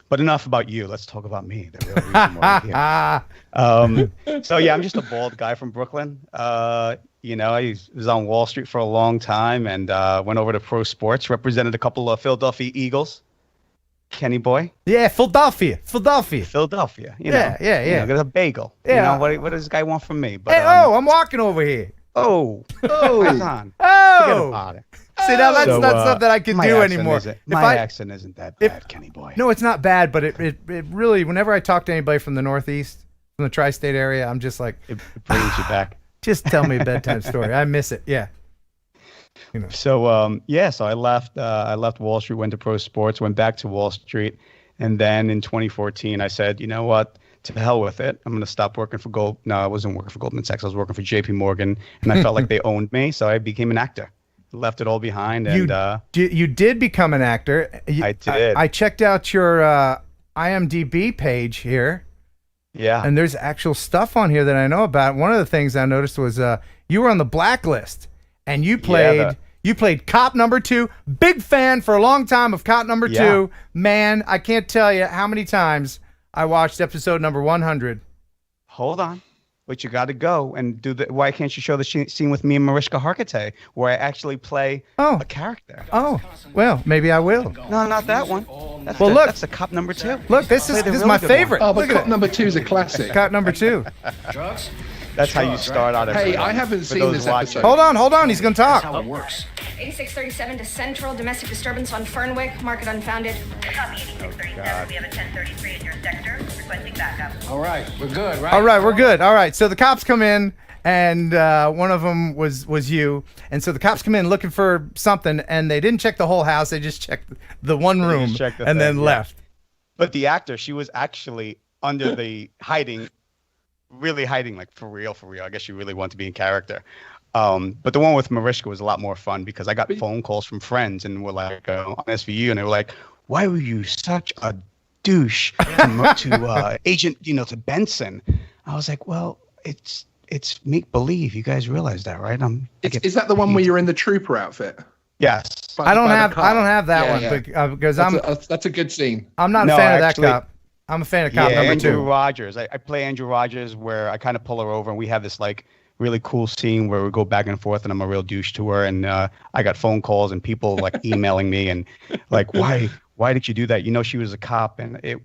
But enough about you. Let's talk about me. The real reason why we're here. So yeah, I'm just a bald guy from Brooklyn. You know, I was on Wall Street for a long time and went over to pro sports, represented a couple of Philadelphia Eagles. Kenny boy. Yeah, Philadelphia. You know, yeah. There's a bagel. Yeah. You know, what does this guy want from me? But, hey, I'm walking over here. Oh, on. Forget about it. See, now that's not something I can do anymore. My accent isn't that bad, Kenny boy. No, it's not bad, but it really, whenever I talk to anybody from the Northeast, from the tri-state area, I'm just like, it brings you back. Just tell me a bedtime story. I miss it. Yeah. You know. So so I left Wall Street, went to pro sports, went back to Wall Street, and then in 2014 I said, you know what, to hell with it, I'm going to stop working for I wasn't working for Goldman Sachs, I was working for JP Morgan, and I felt like they owned me, so I became an actor. Left it all behind. And you did become an actor. I did. I checked out your IMDb page here. Yeah. And there's actual stuff on here that I know about. One of the things I noticed was you were on the blacklist. And you played Cop Number 2. Big fan for a long time of Cop Number 2. Man, I can't tell you how many times I watched episode number 100. Hold on. But you got to go and do why can't you show the scene with me and Mariska Hargitay where I actually play a character? Oh, well, maybe I will. No, not that one. That's the Cop Number 2. Look, this is my favorite. Oh, but Cop Number 2 is a classic. Cop Number 2. Drugs? That's how you start out. Hey, I haven't seen this episode. Hold on. He's going to talk. That's how it works. 8637 to Central, domestic disturbance on Fernwick, market unfounded. Copy 8637, we have a 1033 in your sector, requesting backup. All right, we're good, right? All right, we're good. All right, so the cops come in, and one of them was you. And so the cops come in looking for something, and they didn't check the whole house. They just checked the one room and then left. But the actor, she was actually under the really hiding, like for real. I guess she really wanted to be in character. But the one with Mariska was a lot more fun because I got phone calls from friends and were like on SVU, and they were like, "Why were you such a douche to Agent, to Benson?" I was like, "Well, it's make believe. You guys realize that, right?" Is that the one where you're in the trooper outfit? Yes. I don't have that one because that's a good scene. I'm not a fan of that cop. I'm a fan of Cop Number 2. Andrew Rogers. I play Andrew Rogers where I kind of pull her over and we have this like really cool scene where we go back and forth and I'm a real douche to her and I got phone calls and people like emailing me and like why did you do that? She was a cop and it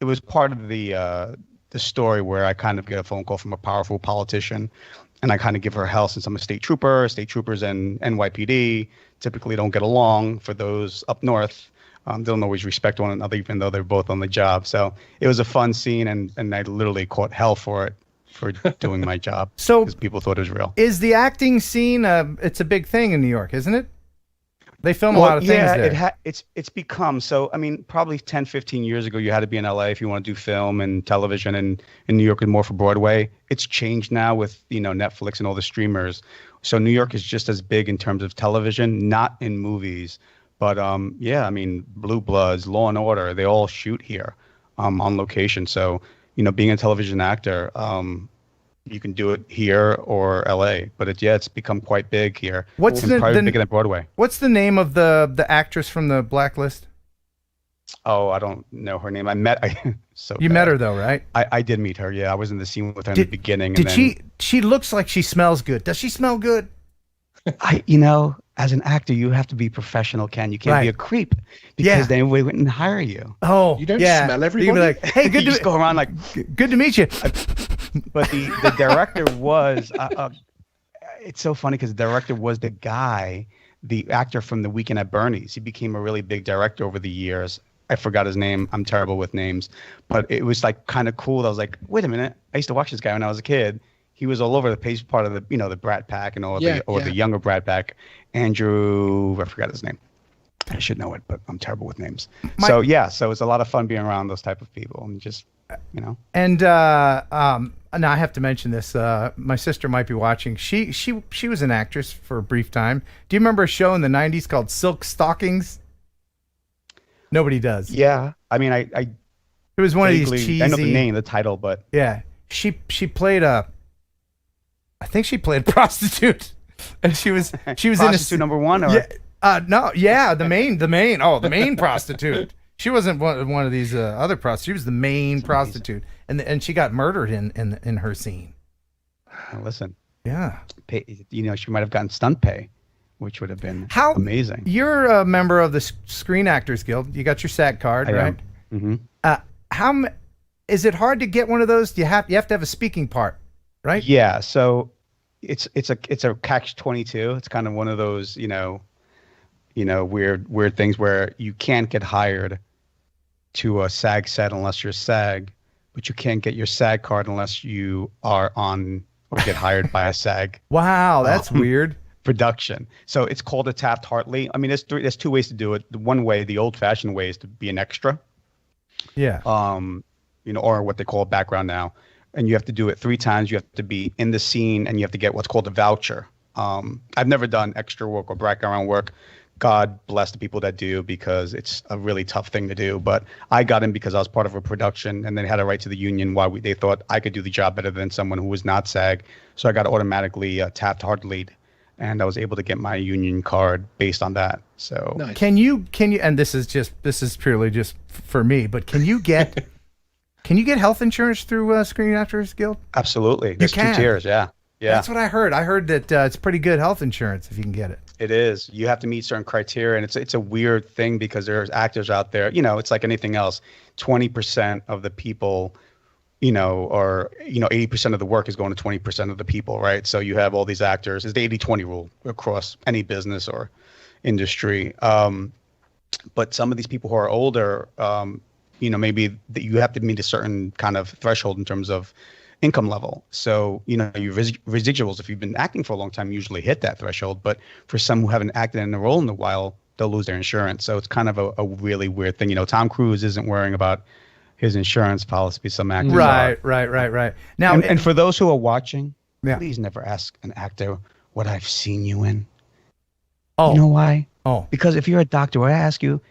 was part of the story where I kind of get a phone call from a powerful politician and I kind of give her hell since I'm a state trooper. State troopers and NYPD typically don't get along for those up north. They don't always respect one another, even though they're both on the job. So it was a fun scene, and I literally caught hell for it, for doing my job. So because people thought it was real. Is the acting scene? It's a big thing in New York, isn't it? They film a lot of things there. Yeah, it's become so. I mean, probably 10, 15 years ago, you had to be in LA if you want to do film and television, and in New York and more for Broadway. It's changed now with Netflix and all the streamers. So New York is just as big in terms of television, not in movies. But I mean, Blue Bloods, Law and Order, they all shoot here on location. So, being a television actor, you can do it here or LA, but it's become quite big here. What's it's probably bigger than Broadway. What's the name of the actress from the Blacklist? Oh, I don't know her name. met her though, right? I did meet her. Yeah, I was in the scene with her in the beginning. She looks like she smells good. Does she smell good? As an actor, you have to be professional, Ken. You can't be a creep because then we wouldn't hire you. Oh, you don't smell everybody. You'd be like, hey, good to just go around like, good to meet you. But the director was. It's so funny because the director was the guy, the actor from The Weekend at Bernie's. He became a really big director over the years. I forgot his name. I'm terrible with names, but it was like kind of cool. I was like, wait a minute. I used to watch this guy when I was a kid. He was all over the place, part of the the Brat Pack and the younger Brat Pack. Andrew, I forgot his name. I should know it, but I'm terrible with names. So it's a lot of fun being around those type of people and just And now I have to mention this. My sister might be watching. She was an actress for a brief time. Do you remember a show in the '90s called Silk Stockings? Nobody does. Yeah, I mean, I it was one of these cheesy. I know the name, the title, but yeah, she played I think she played a prostitute, and she was prostitute in number one, or the main prostitute. She wasn't one of these other prostitutes. She was the main prostitute, and she got murdered in her scene. Listen, yeah, she might have gotten stunt pay, which would have been amazing. You're a member of the Screen Actors Guild. You got your SAG card, right? Mm-hmm. Is it hard to get one of those? You have to have a speaking part, right? Yeah. So it's a catch-22. It's kind of one of those weird things where you can't get hired to a SAG set unless you're SAG, but you can't get your SAG card unless you are on or get hired by a SAG. Wow, that's weird. Production. So it's called a Taft-Hartley. I mean, there's two ways to do it. The one way, the old-fashioned way, is to be an extra. Yeah. Or what they call a background now. And you have to do it 3 times. You have to be in the scene, and you have to get what's called a voucher. I've never done extra work or background work. God bless the people that do, because it's a really tough thing to do. But I got in because I was part of a production, and then had a right to the union. They thought I could do the job better than someone who was not SAG. So I got automatically Taft-Hartley, and I was able to get my union card based on that. So nice. Can you? And this is purely just for me, but can you get health insurance through Screen Actors Guild? Absolutely. There's 2 tiers. Yeah. That's what I heard. I heard that it's pretty good health insurance if you can get it. It is. You have to meet certain criteria, and it's a weird thing because there's actors out there. It's like anything else. 20% of the people, or 80% of the work is going to 20% of the people, right? So you have all these actors. It's the 80-20 rule across any business or industry. But some of these people who are older, maybe you have to meet a certain kind of threshold in terms of income level. So, your residuals, if you've been acting for a long time, usually hit that threshold. But for some who haven't acted in a role in a while, they'll lose their insurance. So it's kind of a really weird thing. Tom Cruise isn't worrying about his insurance policy. Some actors are. Right. Now, and for those who are watching, please never ask an actor what I've seen you in. Oh. You know why? Oh. Because if you're a doctor, I ask you,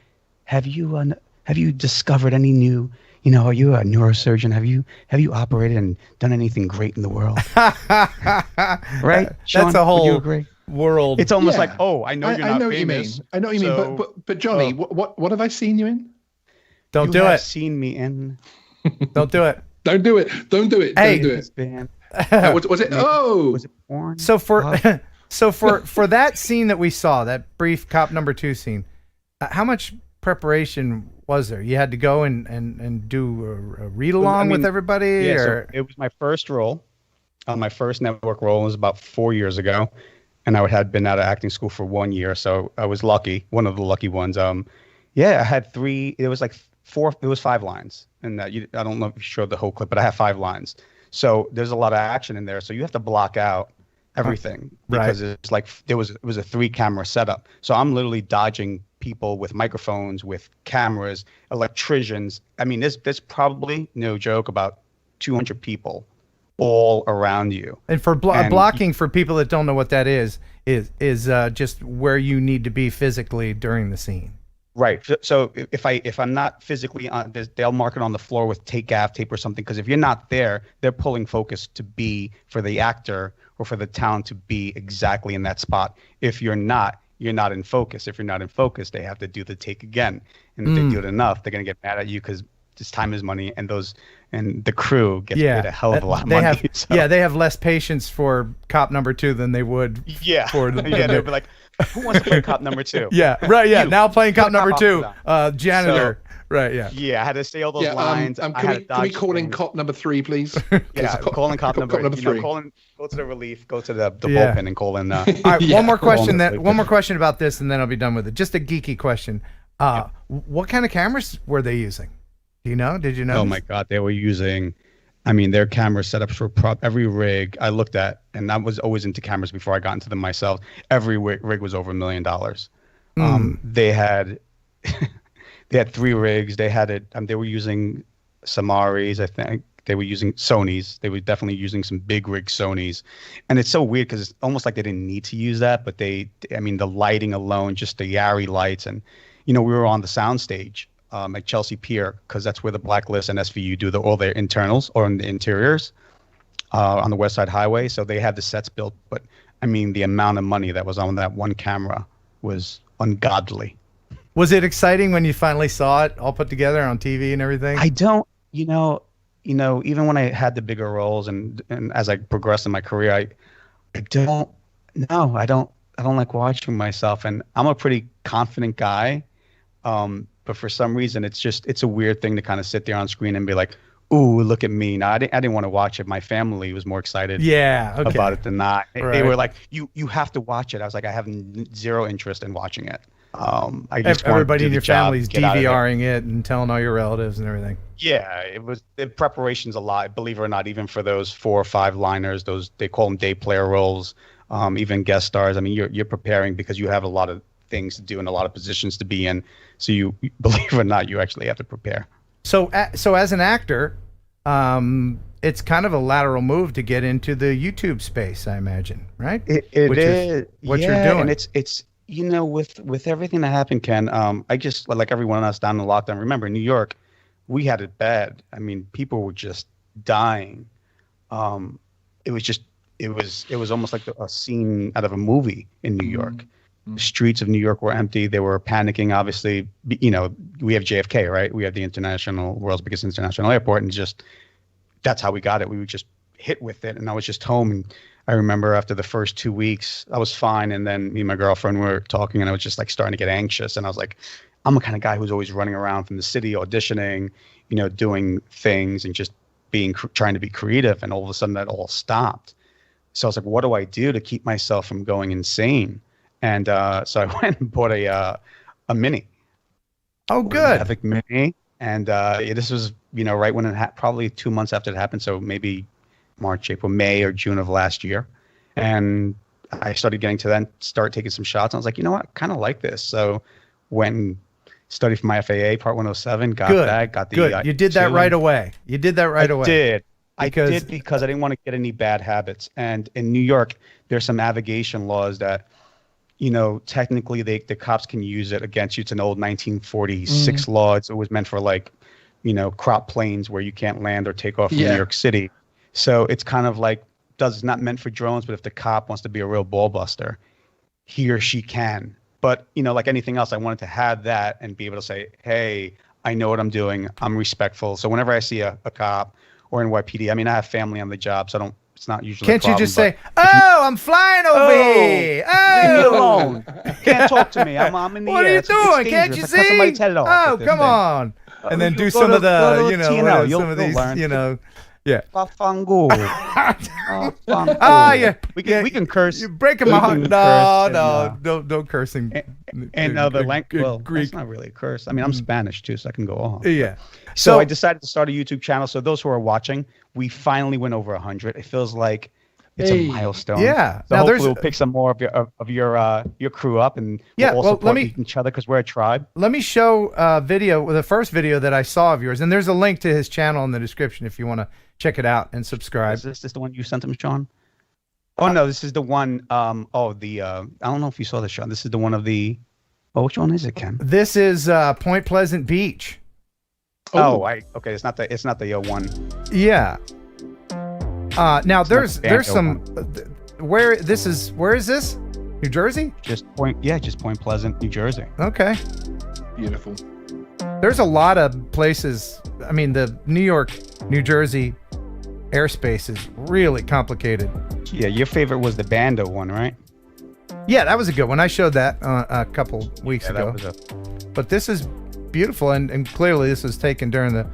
have you discovered any new, are you a neurosurgeon? Have you operated and done anything great in the world? Right? Sean, that's a whole would you agree? World. It's almost like, I know you're not famous. I know what you mean. But Johnny, what have I seen you in? Don't do it. Seen me in. Don't do it. Don't do it. Don't do it. Hey. Don't do it. Was it? Oh. Was it porn? So for that scene that we saw, that brief cop number 2 scene, how much preparation was there? You had to go and do a read along with everybody? Yeah, or? So it was my first role. My first network role was about 4 years ago, and I had been out of acting school for 1 year, so I was lucky, one of the lucky ones. I had 3. It was like 4. It was 5 lines, and I don't know if you showed the whole clip, but I have 5 lines. So there's a lot of action in there. So you have to block out everything because it's like it was a 3-camera setup. So I'm literally dodging people with microphones, with cameras, electricians. I mean, there's probably, no joke, about 200 people all around you. And for blocking, for people that don't know what that is just where you need to be physically during the scene. Right. So if I'm not physically on, they'll mark it on the floor with gaff tape or something. Because if you're not there, they're pulling focus to be for the actor or for the talent to be exactly in that spot. If you're not in focus. If you're not in focus, they have to do the take again. And if they do it enough, they're gonna get mad at you because this time is money, and the crew gets paid a hell of a lot of money. Yeah, they have less patience for cop number 2 than they would. Yeah. For they'll be like, who wants to play cop number 2? Yeah. Right. Yeah. You. Now playing cop number Cop 2, janitor. Right. Yeah. Yeah. I had to say all those lines. Can we call in cop number 3, please? Yeah. Calling cop number 3. Go to the relief. Go to the bullpen and call in. All right. One more question. One more question about this, and then I'll be done with it. Just a geeky question. What kind of cameras were they using? Do you know? Did you know? Oh my God, they were using. I mean, their camera setups for every rig I looked at, and I was always into cameras before I got into them myself. Every rig was over $1 million. They had they had 3 rigs. They had it. They were using Samaris, I think. They were using Sonys. They were definitely using some big rig Sonys, and it's so weird because it's almost like they didn't need to use that, but I mean, the lighting alone, just the Yari lights, and we were on the sound stage. At Chelsea Pier, because that's where the Blacklist and SVU do all their internals or in the interiors on the West Side Highway. So they had the sets built, but I mean, the amount of money that was on that one camera was ungodly. Was it exciting when you finally saw it all put together on TV and everything? I don't, even when I had the bigger roles and as I progressed in my career, I don't like watching myself, and I'm a pretty confident guy. But for some reason, it's a weird thing to kind of sit there on screen and be like, "Ooh, look at me!" Now I didn't want to watch it. My family was more excited, about it than not. Right. They were like, "You have to watch it." I was like, "I have zero interest in watching it." I just everybody in your family's DVRing it and telling all your relatives and everything. Yeah, the preparation's a lot. Believe it or not, even for those 4 or 5 liners, they call them day player roles, even guest stars. I mean, you're preparing because you have a lot of things to do and a lot of positions to be in. So you, believe it or not, you actually have to prepare. So as an actor, it's kind of a lateral move to get into the YouTube space, I imagine, right? It is what you're doing. And it's with everything that happened, Ken. I just, like everyone else down in lockdown. Remember, in New York, we had it bad. I mean, people were just dying. It was almost like a scene out of a movie in New York. The streets of New York were empty. They were panicking. Obviously, we have JFK, right? We have the world's biggest international airport, and that's how we got it. We were just hit with it, and I was just home. And I remember after the first 2 weeks, I was fine, and then me and my girlfriend were talking, and I was just like starting to get anxious. And I was like, I'm the kind of guy who's always running around from the city, auditioning, doing things, and just trying to be creative. And all of a sudden, that all stopped. So I was like, what do I do to keep myself from going insane? And so I went and bought a Mini. Oh, good. Epic Mini. And this was, right when probably 2 months after it happened. So maybe March, April, May, or June of last year. And I started getting to then start taking some shots. And I was like, you know what? I kind of like this. So when studied for my FAA Part 107, got the good. You did that right away. You did that right away. I did because I didn't want to get any bad habits. And in New York, there's some navigation laws that, technically the cops can use it against you. It's an old 1946 law. It's always meant for crop planes where you can't land or take off from New York City. So it's kind of like, it's not meant for drones, but if the cop wants to be a real ball buster, he or she can. But, like anything else, I wanted to have that and be able to say, hey, I know what I'm doing. I'm respectful. So whenever I see a cop or NYPD, I mean, I have family on the job, so it's not usually Can't a problem, you just say, I'm flying over here. Leave me alone. Can't talk to me. I'm in the air. What are you doing? Can't you see? Come on. And then do some of the, TNL. some of these, yeah. Bafango. We can curse. You're breaking my heart. No, don't curse in the language. Well, Greek. It's not really a curse. I mean, I'm Spanish too, so I can go on. Yeah. So I decided to start a YouTube channel. So those who are watching, we finally went over 100. It feels like it's a milestone. Yeah. So hopefully we'll pick some more of your crew up, and we'll all support each other because we're a tribe. Let me show the first video that I saw of yours, and there's a link to his channel in the description if you want to check it out and subscribe. Is this the one you sent him, Sean? Oh no, this is the one. I don't know if you saw this, Sean. This is the one of the Oh, which one is it, Ken? This is Point Pleasant Beach. Okay. It's not the one. Yeah. Now there's some. Where is this? New Jersey? Just Point Pleasant, New Jersey. Okay. Beautiful. There's a lot of places. I mean, the New York, New Jersey airspace is really complicated. Yeah, your favorite was the Bando one, right? Yeah, that was a good one. I showed that a couple weeks ago. But this is beautiful, and clearly this was taken during the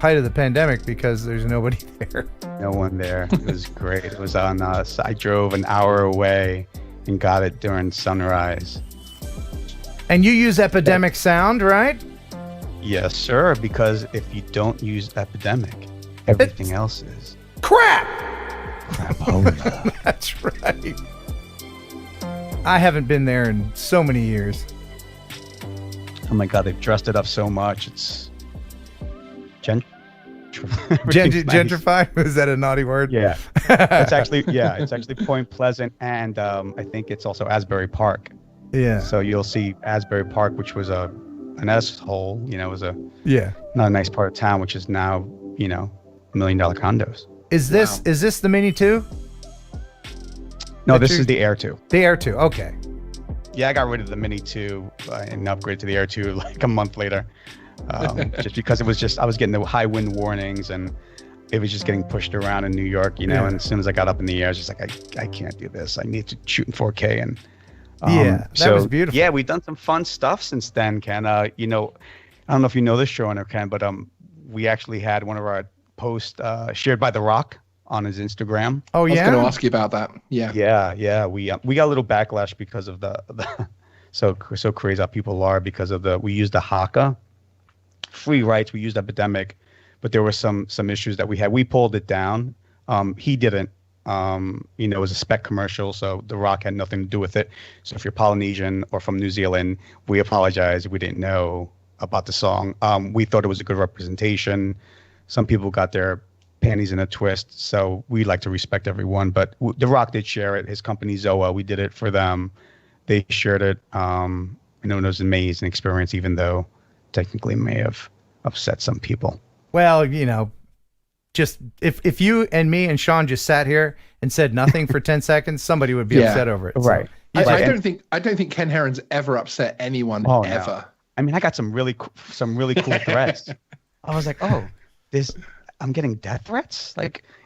height of the pandemic because there's nobody there. No one there. It was great. It was on I drove an hour away and got it during sunrise. And you use Epidemic sound, right? Yes, sir, because if you don't use Epidemic, everything else is crap. Oh, yeah. That's right. I haven't been there in so many years. Oh my God, they've dressed it up so much. It's gentrified? Is that a naughty word? Yeah. It's actually Point Pleasant, and I think it's also Asbury Park. Yeah. So you'll see Asbury Park, which was an S-hole, was not a nice part of town, which is now, $1 million condos. Is this the Mini 2? No, this is the Air 2. The Air 2, okay. Yeah, I got rid of the Mini 2 and upgraded to the Air 2 like a month later. Just because I was getting the high wind warnings and it was just getting pushed around in New York, and as soon as I got up in the air, I was just like, I can't do this. I need to shoot in 4K. And that was beautiful. Yeah, we've done some fun stuff since then, Ken. I don't know if you know this, Sean or Ken, but we actually had one of our posts shared by The Rock on his Instagram. Oh, yeah? I was going to ask you about that. Yeah. Yeah. We got a little backlash because of the so crazy how people are because of we used the Haka free rights. We used Epidemic, but there were some issues that we had. We pulled it down. He didn't. It was a spec commercial, so The Rock had nothing to do with it. So if you're Polynesian or from New Zealand, we apologize. We didn't know about the song. We thought it was a good representation. Some people got their panties in a twist, so we like to respect everyone. But The Rock did share it. His company Zoa, we did it for them. They shared it. It was an amazing experience, even though technically may have upset some people. Well, just if you and me and Sean just sat here and said nothing for 10 seconds, somebody would be upset over it. Right. So, I don't think Ken Heron's ever upset anyone ever. No. I mean, I got some really cool threats. I was like, I'm getting death threats.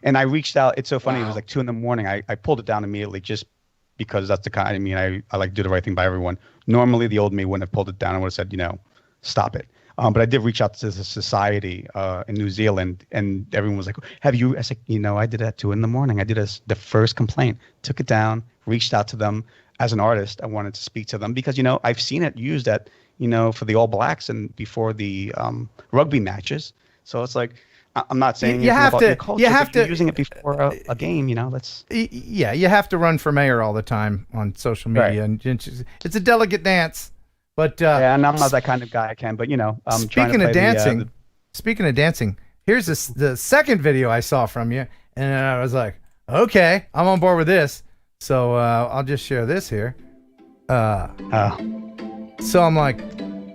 And I reached out. It's so funny. Wow. It was like 2 a.m. I pulled it down immediately just because that's the kind. I mean, I like to do the right thing by everyone. Normally, the old me wouldn't have pulled it down. I would have said, stop it. But I did reach out to the society in New Zealand, and everyone was like, have you? I was like, I did it at 2 a.m. I did the first complaint, took it down, reached out to them. As an artist, I wanted to speak to them because, I've seen it used at, for the All Blacks and before the rugby matches. So it's like, I'm not saying you have to using it before a game, let's. Yeah, you have to run for mayor all the time on social media, and it's a delicate dance. But and I'm not that kind of guy, Ken. But I'm speaking of dancing. Speaking of dancing, here's the second video I saw from you, and I was like, okay, I'm on board with this. So I'll just share this here. So I'm like,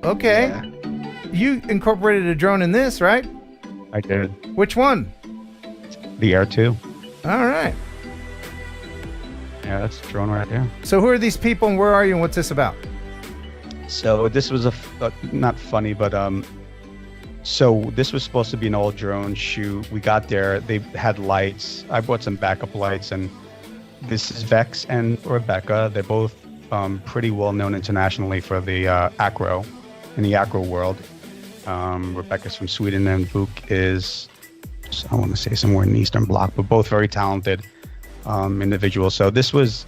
okay, you incorporated a drone in this, right? I did. Which one? The Air 2. All right. Yeah, that's a drone right there. So who are these people, and where are you, and what's this about? So this was not funny, but so this was supposed to be an all drone shoot. We got there. They had lights. I brought some backup lights, and this is Vex and Rebecca. They're both pretty well known internationally for the acro, in the acro world. Rebecca's from Sweden, and Book is, I want to say, somewhere in the Eastern Bloc, but both very talented individuals. So this was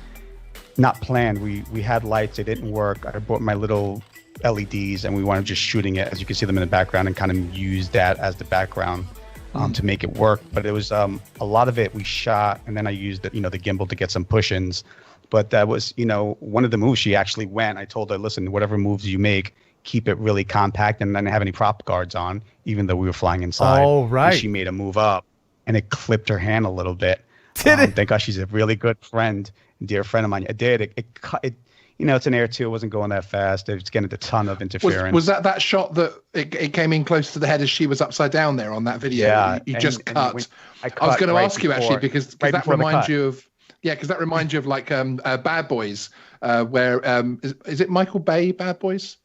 not planned. We had lights. They didn't work. I bought my little LEDs, and we wanted just shooting it, as you can see them in the background, and kind of use that as the background to make it work. But it was a lot of it we shot, and then I used the gimbal to get some push-ins. But that was one of the moves. She actually went. I told her, listen, whatever moves you make, keep it really compact, and then have any prop guards on, even though we were flying inside. Oh, right. And she made a move up, and it clipped her hand a little bit. Did it? Thank God she's a really good friend, dear friend of mine. It did. It it's an Air 2. It wasn't going that fast. It was getting a ton of interference. Was that shot that it came in close to the head as she was upside down there on that video? Yeah. You just cut. I was going to right ask you actually because right that before the reminds cut. you of that reminds you of like Bad Boys, where is it Michael Bay Bad Boys?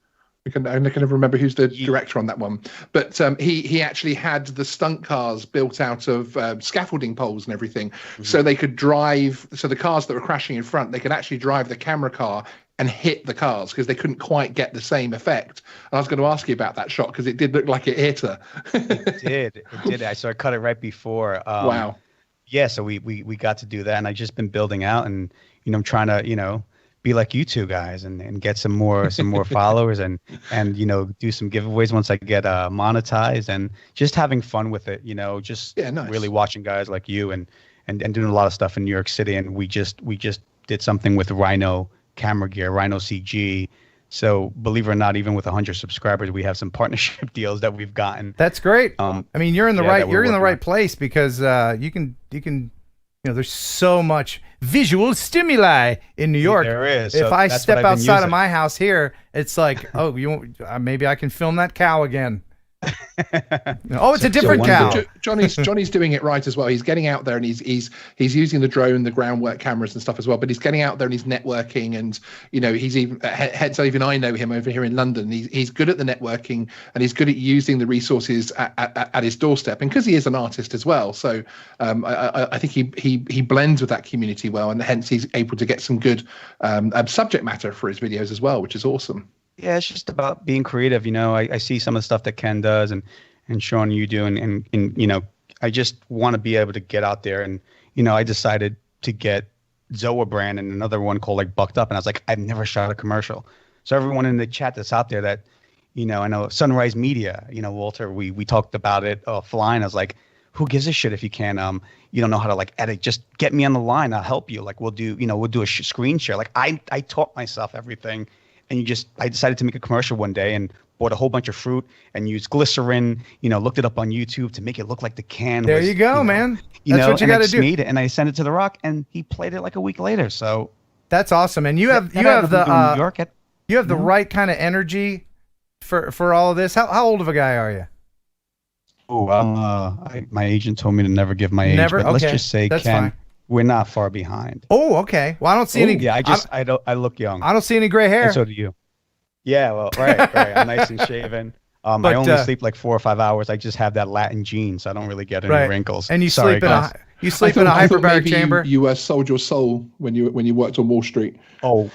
I can never remember who's the director on that one, but he actually had the stunt cars built out of scaffolding poles and everything, so they could drive. So the cars that were crashing in front, they could actually drive the camera car and hit the cars because they couldn't quite get the same effect. And I was going to ask you about that shot because it did look like it hit her. It did. So I cut it right before. Wow. Yeah. So we got to do that, and I just been building out, and I'm trying to be like you two guys and get some more followers and do some giveaways once I get monetized, and just having fun with it, just nice. Really watching guys like you and doing a lot of stuff in New York City. And we just did something with Rhino camera gear, Rhino CG. So believe it or not, even with 100 subscribers, we have some partnership deals that we've gotten. That's great. I mean, you're in the right place because you can there's so much visual stimuli in New York. There is. If I step outside of my house here, it's like, oh, maybe I can film that cow again. Oh, it's a different cow. Johnny's doing it right as well. He's getting out there and he's using the drone, the groundwork cameras and stuff as well. But he's getting out there and he's networking, and he's even even I know him over here in London. He's good at the networking and he's good at using the resources at his doorstep. And because he is an artist as well, so I think he blends with that community well, and hence he's able to get some good subject matter for his videos as well, which is awesome. Yeah, it's just about being creative. I see some of the stuff that Ken does and Sean, you do. And I just want to be able to get out there. And, I decided to get Zoa brand and another one called like Bucked Up. And I was like, I've never shot a commercial. So everyone in the chat that's out there that, I know Sunrise Media, Walter, we talked about it offline. I was like, who gives a shit if you can, you don't know how to like edit, just get me on the line. I'll help you. Like we'll do a screen share. Like I taught myself everything. And I decided to make a commercial one day and bought a whole bunch of fruit and used glycerin, looked it up on YouTube to make it look like the can. There you go, man. That's what you got to do. Made it, and I sent it to The Rock, and he played it like a week later. So that's awesome. And you have the right kind of energy for all of this. How old of a guy are you? Oh, my agent told me to never give my age. Never. But let's just say, that's Ken, fine. We're not far behind. Oh, okay. Well, I don't see any. Yeah, I look young. I don't see any gray hair. And so do you. Yeah, well, right. I'm nice and shaven. I only sleep like 4 or 5 hours. I just have that Latin gene, so I don't really get any wrinkles. And you sleep in a hyperbaric chamber. You sold your soul when you worked on Wall Street. I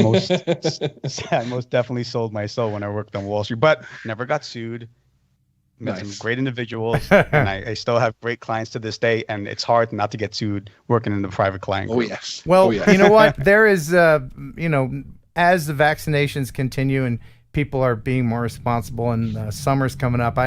most definitely sold my soul when I worked on Wall Street, but never got sued. Met some great individuals, and I still have great clients to this day, and it's hard not to get sued working in the private client group. Oh, yes. Well, you know what? There is, as the vaccinations continue and people are being more responsible and summer's coming up,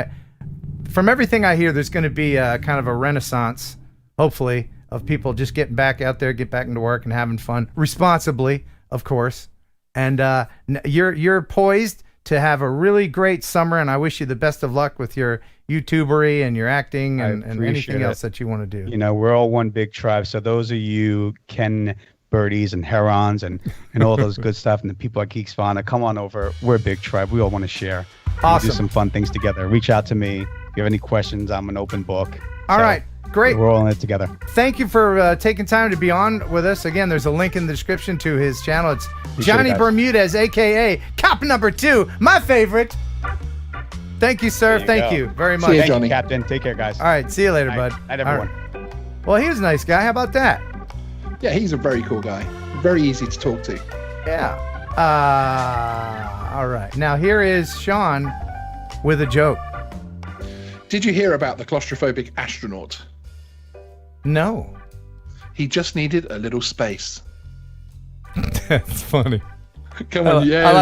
from everything I hear, there's going to be kind of a renaissance, hopefully, of people just getting back out there, get back into work and having fun responsibly, of course. And you're poised to have a really great summer, and I wish you the best of luck with your YouTubery and your acting and anything else that you want to do. We're all one big tribe. So those of you Ken Birdies and Herons and all those good stuff, and the people at Geeksvana, come on over. We're a big tribe. We all want to share. Awesome. Do some fun things together. Reach out to me. If you have any questions, I'm an open book. All right. Great. We're all in it together. Thank you for taking time to be on with us. Again, there's a link in the description to his channel. It's Johnny Bermudez, a.k.a. Cop Number 2, my favorite. Thank you, sir. Thank you very much. See you, Thank Johnny. you, Captain. Take care, guys. All right. See you later, bud. Night, everyone. Right. Well, he was a nice guy. How about that? Yeah, he's a very cool guy. Very easy to talk to. Yeah. All right. Now, here is Sean with a joke. Did you hear about the claustrophobic astronaut? No. He just needed a little space. That's funny. Come on, yeah. I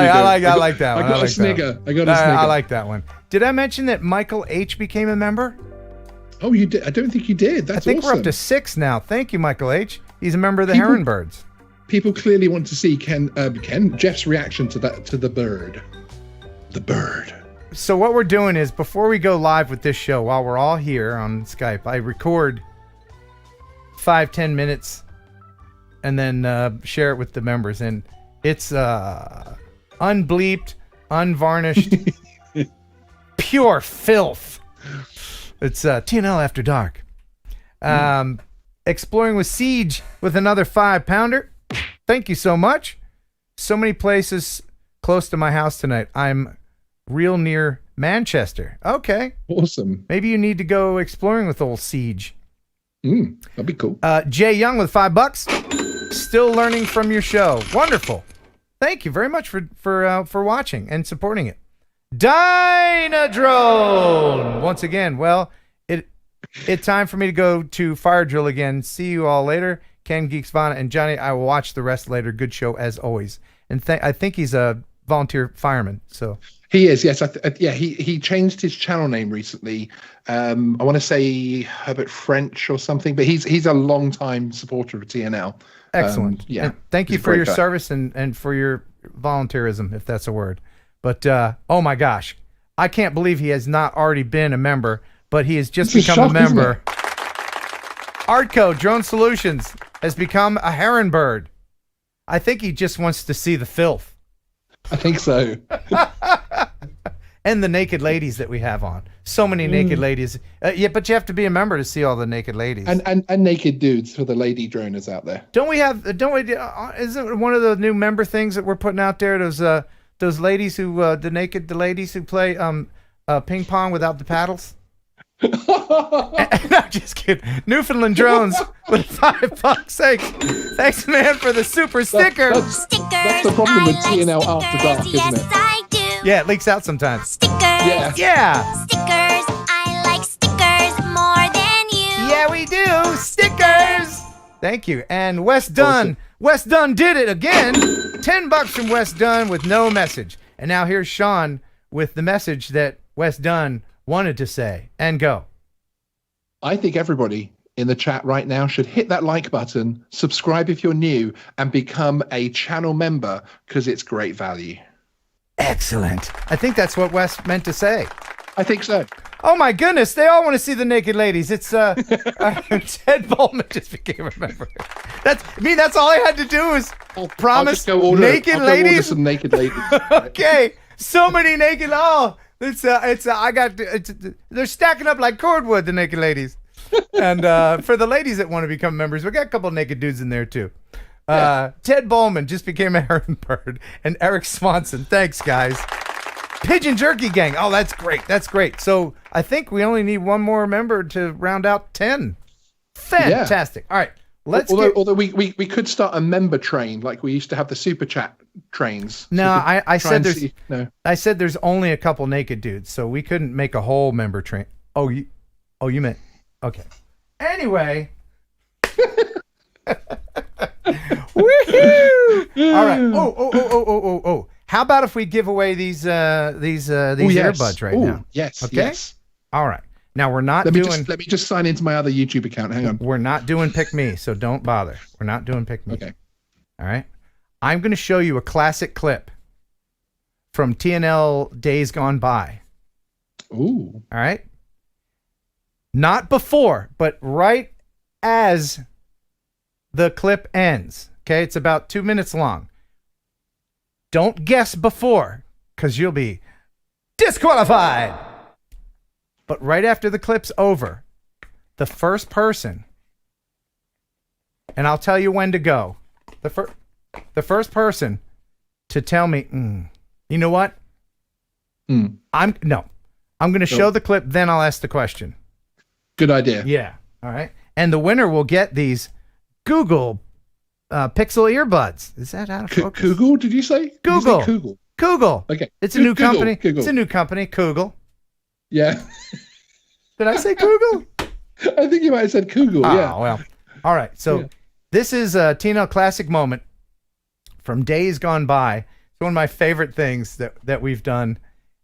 like that one. I got a snigger. I like that one. Did I mention that Michael H became a member? Oh, you did? I don't think you did. That's awesome. I think we're up to 6 now. Thank you, Michael H. He's a member of the Heron Birds. People clearly want to see Jeff's reaction to the bird. The bird. So what we're doing is, before we go live with this show, while we're all here on Skype, I record 5-10 minutes and then share it with the members. And It's unbleeped, unvarnished, pure filth. It's TNL After Dark. Exploring with Siege with another 5-pounder. Thank you so much. So many places close to my house tonight. I'm real near Manchester. Okay. Awesome. Maybe you need to go exploring with old Siege. That'd be cool. Jay Young with $5. Still learning from your show. Wonderful. Thank you very much for watching and supporting it. Dynadrone. Once again, well, it's time for me to go to Fire Drill again. See you all later. Ken, Geeksvana, and Johnny. I will watch the rest later. Good show as always. And I think he's a volunteer fireman. So he is. Yes. He changed his channel name recently. I want to say Herbert French or something, but he's a long-time supporter of TNL. Excellent. Yeah. And thank you for your service and for your volunteerism, if that's a word. But oh my gosh, I can't believe he has not already been a member, but he has just become a member. Artco Drone Solutions has become a Heron bird. I think he just wants to see the filth. I think so. And the naked ladies that we have on. So many naked ladies. Yeah, but you have to be a member to see all the naked ladies. And naked dudes for the lady droners out there. Isn't it one of the new member things that we're putting out there? Those ladies who, the ladies who play ping pong without the paddles? No, just kidding. Newfoundland Drones with $5. Thanks, man, for the super sticker. That's the problem with TNL After Dark, isn't it? I do. Yeah, it leaks out sometimes. Stickers. Yeah. Stickers. I like stickers more than you. Yeah, we do. Stickers. Thank you. And Wes Dunn. Awesome. Wes Dunn did it again. $10 from Wes Dunn with no message. And now here's Sean with the message that Wes Dunn wanted to say. And go. I think everybody in the chat right now should hit that like button, subscribe if you're new, and become a channel member because it's great value. Excellent. I think that's what Wes meant to say. I think so. Oh my goodness, they all want to see the naked ladies. It's Ted Bowman just became a member. That's all I had to do is promise naked ladies. Some naked ladies. Okay, so many naked. Oh, they're stacking up like cordwood, the naked ladies. And for the ladies that want to become members, we got a couple naked dudes in there too. Ted Bowman just became a Heron bird, and Eric Swanson. Thanks, guys. Pigeon Jerky Gang. Oh, that's great. That's great. So I think we only need one more member to round out 10. Fantastic. Yeah. All right. Although we could start a member train like we used to have the super chat trains. No, so I said there's only a couple naked dudes, so we couldn't make a whole member train. Oh, you meant okay. Anyway. Woohoo! All right. Oh. How about if we give away these earbuds right now? Yes. Okay. Yes. All right. Now we're not let me just sign into my other YouTube account. Hang on. We're not doing Pick Me, so don't bother. We're not doing Pick Me. Okay. All right. I'm going to show you a classic clip from TNL Days Gone By. Ooh. All right. Not before, but right as the clip ends. Okay. It's about 2 minutes long. Don't guess before, because you'll be disqualified. But right after the clip's over, the first person, and I'll tell you when to go, the first person to tell me, you know what? I'm going to show the clip, then I'll ask the question. Good idea. Yeah. All right. And the winner will get these Google Pixel earbuds. Is that out of focus? Google? Did you say? Google. Did you say Google. Google. Okay. It's a new company. Google. It's a new company. Google. Yeah. Did I say Google? I think you might have said Google. Yeah. Well. All right. So this is a TNL classic moment from Days Gone By. It's one of my favorite things that we've done.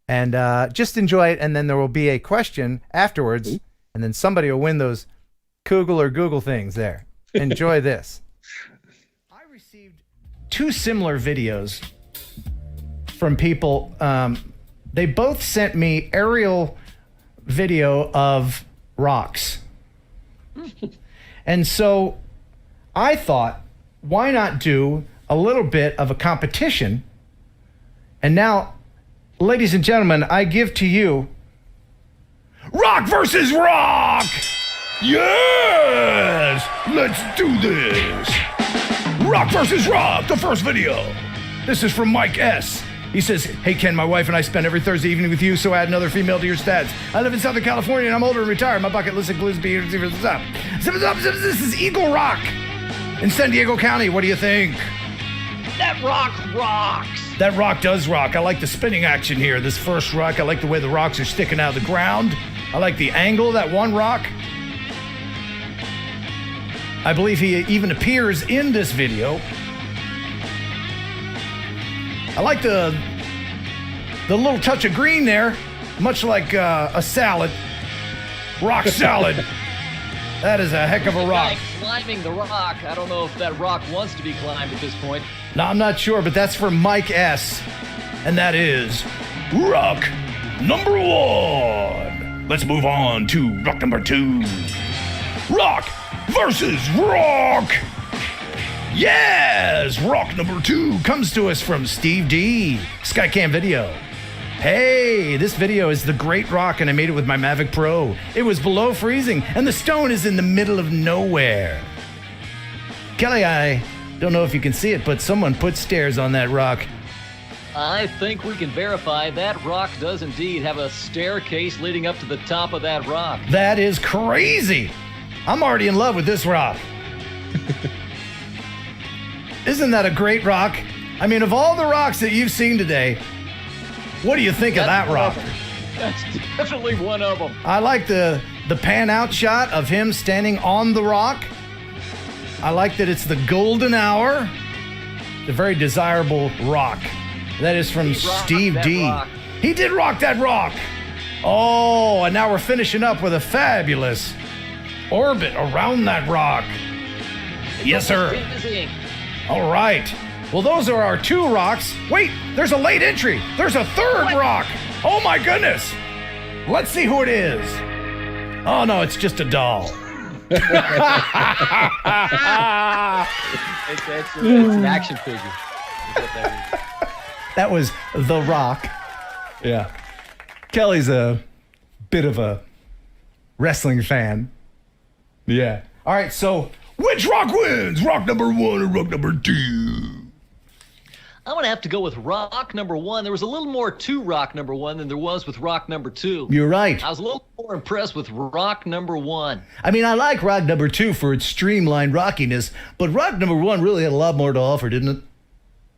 And just enjoy it. And then there will be a question afterwards. Ooh. And then somebody will win those Google things there. Enjoy this. I received 2 similar videos from people. They both sent me aerial video of rocks. And so I thought, why not do a little bit of a competition. And now, ladies and gentlemen, I give to you Rock versus Rock! Yes! Let's do this! Rock versus Rock, the first video. This is from Mike S. He says, hey, Ken, my wife and I spend every Thursday evening with you, so add another female to your stats. I live in Southern California, and I'm older and retired. My bucket list includes being here. This is Eagle Rock in San Diego County. What do you think? That rock rocks. That rock does rock. I like the spinning action here. This first rock, I like the way the rocks are sticking out of the ground. I like the angle of that one rock. I believe he even appears in this video. I like the little touch of green there, much like a salad. Rock salad. That is a heck of a rock. Climbing the rock. I don't know if that rock wants to be climbed at this point. No, I'm not sure, but that's from Mike S. And that is rock number 1. Let's move on to rock number 2. Rock versus Rock. Yes, rock number 2 comes to us from Steve D. Skycam Video. Hey, this video is the Great Rock, and I made it with my Mavic Pro. It was below freezing, and the stone is in the middle of nowhere. Kelly, I don't know if you can see it, but someone put stairs on that rock. I think we can verify that rock does indeed have a staircase leading up to the top of that rock. That is crazy. I'm already in love with this rock. Isn't that a great rock? I mean, of all the rocks that you've seen today, what do you think of that rock? That's definitely one of them. I like the pan out shot of him standing on the rock. I like that it's the golden hour. The very desirable rock. That is from Steve D. Rock. He did rock that rock. Oh, and now we're finishing up with a fabulous orbit around that rock. Yes, sir. Dizzying. All right. Well, those are our 2 rocks. Wait, there's a late entry. There's a 3rd rock. Oh, my goodness. Let's see who it is. Oh, no, it's just a doll. It's an action figure. That was The Rock. Yeah. Kelly's a bit of a wrestling fan. Yeah. All right, so which rock wins? Rock number 1 or rock number 2? I'm going to have to go with rock number 1. There was a little more to rock number 1 than there was with rock number 2. You're right. I was a little more impressed with rock number 1. I mean, I like rock number 2 for its streamlined rockiness, but rock number 1 really had a lot more to offer, didn't it?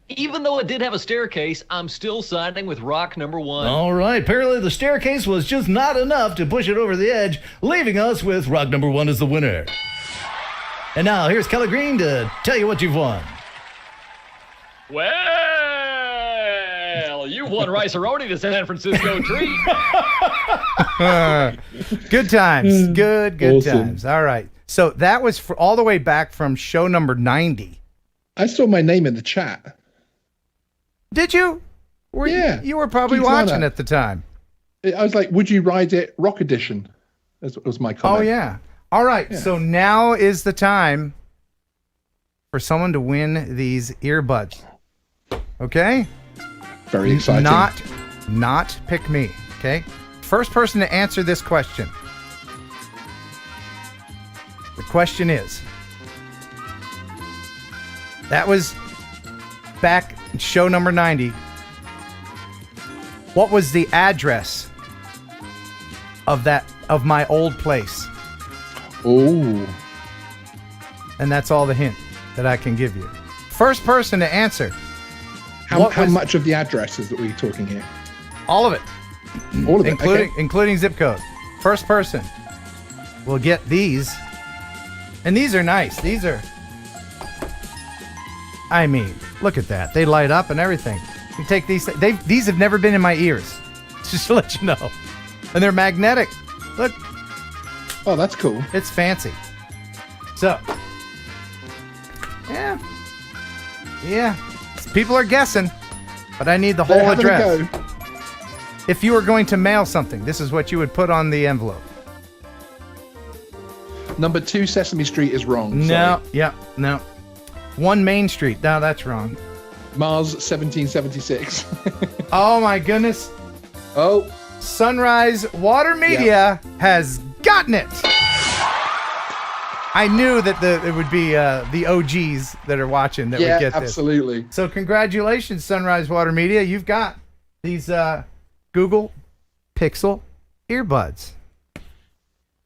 Even though it did have a staircase, I'm still siding with rock number 1. All right. Apparently the staircase was just not enough to push it over the edge, leaving us with rock number 1 as the winner. And now here's Kelly Green to tell you what you've won. Well, you've won Rice-A-Roni to San Francisco treat. Good times. Good Awesome. times. All right. So that was all the way back from show number 90. I saw my name in the chat. Did you? Yeah. You were probably Geeksvana. watching at the time. I was like, would you ride it Rock Edition? That was my comment. Oh, yeah. All right. Yeah. So now is the time for someone to win these earbuds. Okay? Very exciting. Not pick me. Okay? First person to answer this question. The question is, that was back in show number 90. What was the address of my old place? Oh. And that's all the hint that I can give you. First person to answer. How much of the address is that we're talking here? All of it. All of it, okay. Including zip code. First person will get these. And these are nice. These are, I mean, look at that. They light up and everything. You take these. These have never been in my ears. Just to let you know. And they're magnetic. Look. Oh, that's cool. It's fancy. So, yeah. People are guessing, but I need the whole address. If you were going to mail something, this is what you would put on the envelope. Number 2 Sesame Street is wrong. No, Sorry. yeah, no. 1 Main Street. No, that's wrong. Mars 1776. Oh my goodness. Oh. Sunrise Water Media has gotten it. I knew that it would be the OGs that are watching that would get this. Yeah, absolutely. So congratulations, Sunrise Water Media. You've got these Google Pixel earbuds.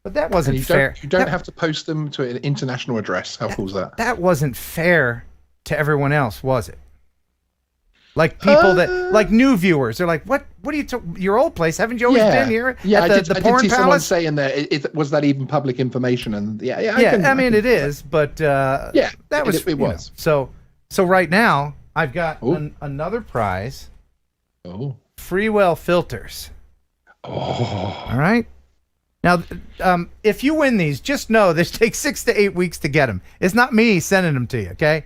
But that wasn't fair. You don't have to post them to an international address. How cool is that? That wasn't fair to everyone else, was it? Like people like new viewers, they're like, "What? What are you? Your old place? Haven't you always been here?" Yeah, at the Porn I did see someone Palace? saying that was that even public information? And I mean, it is, but that was it was. So right now, I've got another prize. Oh, Freewell filters. Oh, all right. Now, if you win these, just know this takes 6 to 8 weeks to get them. It's not me sending them to you, okay?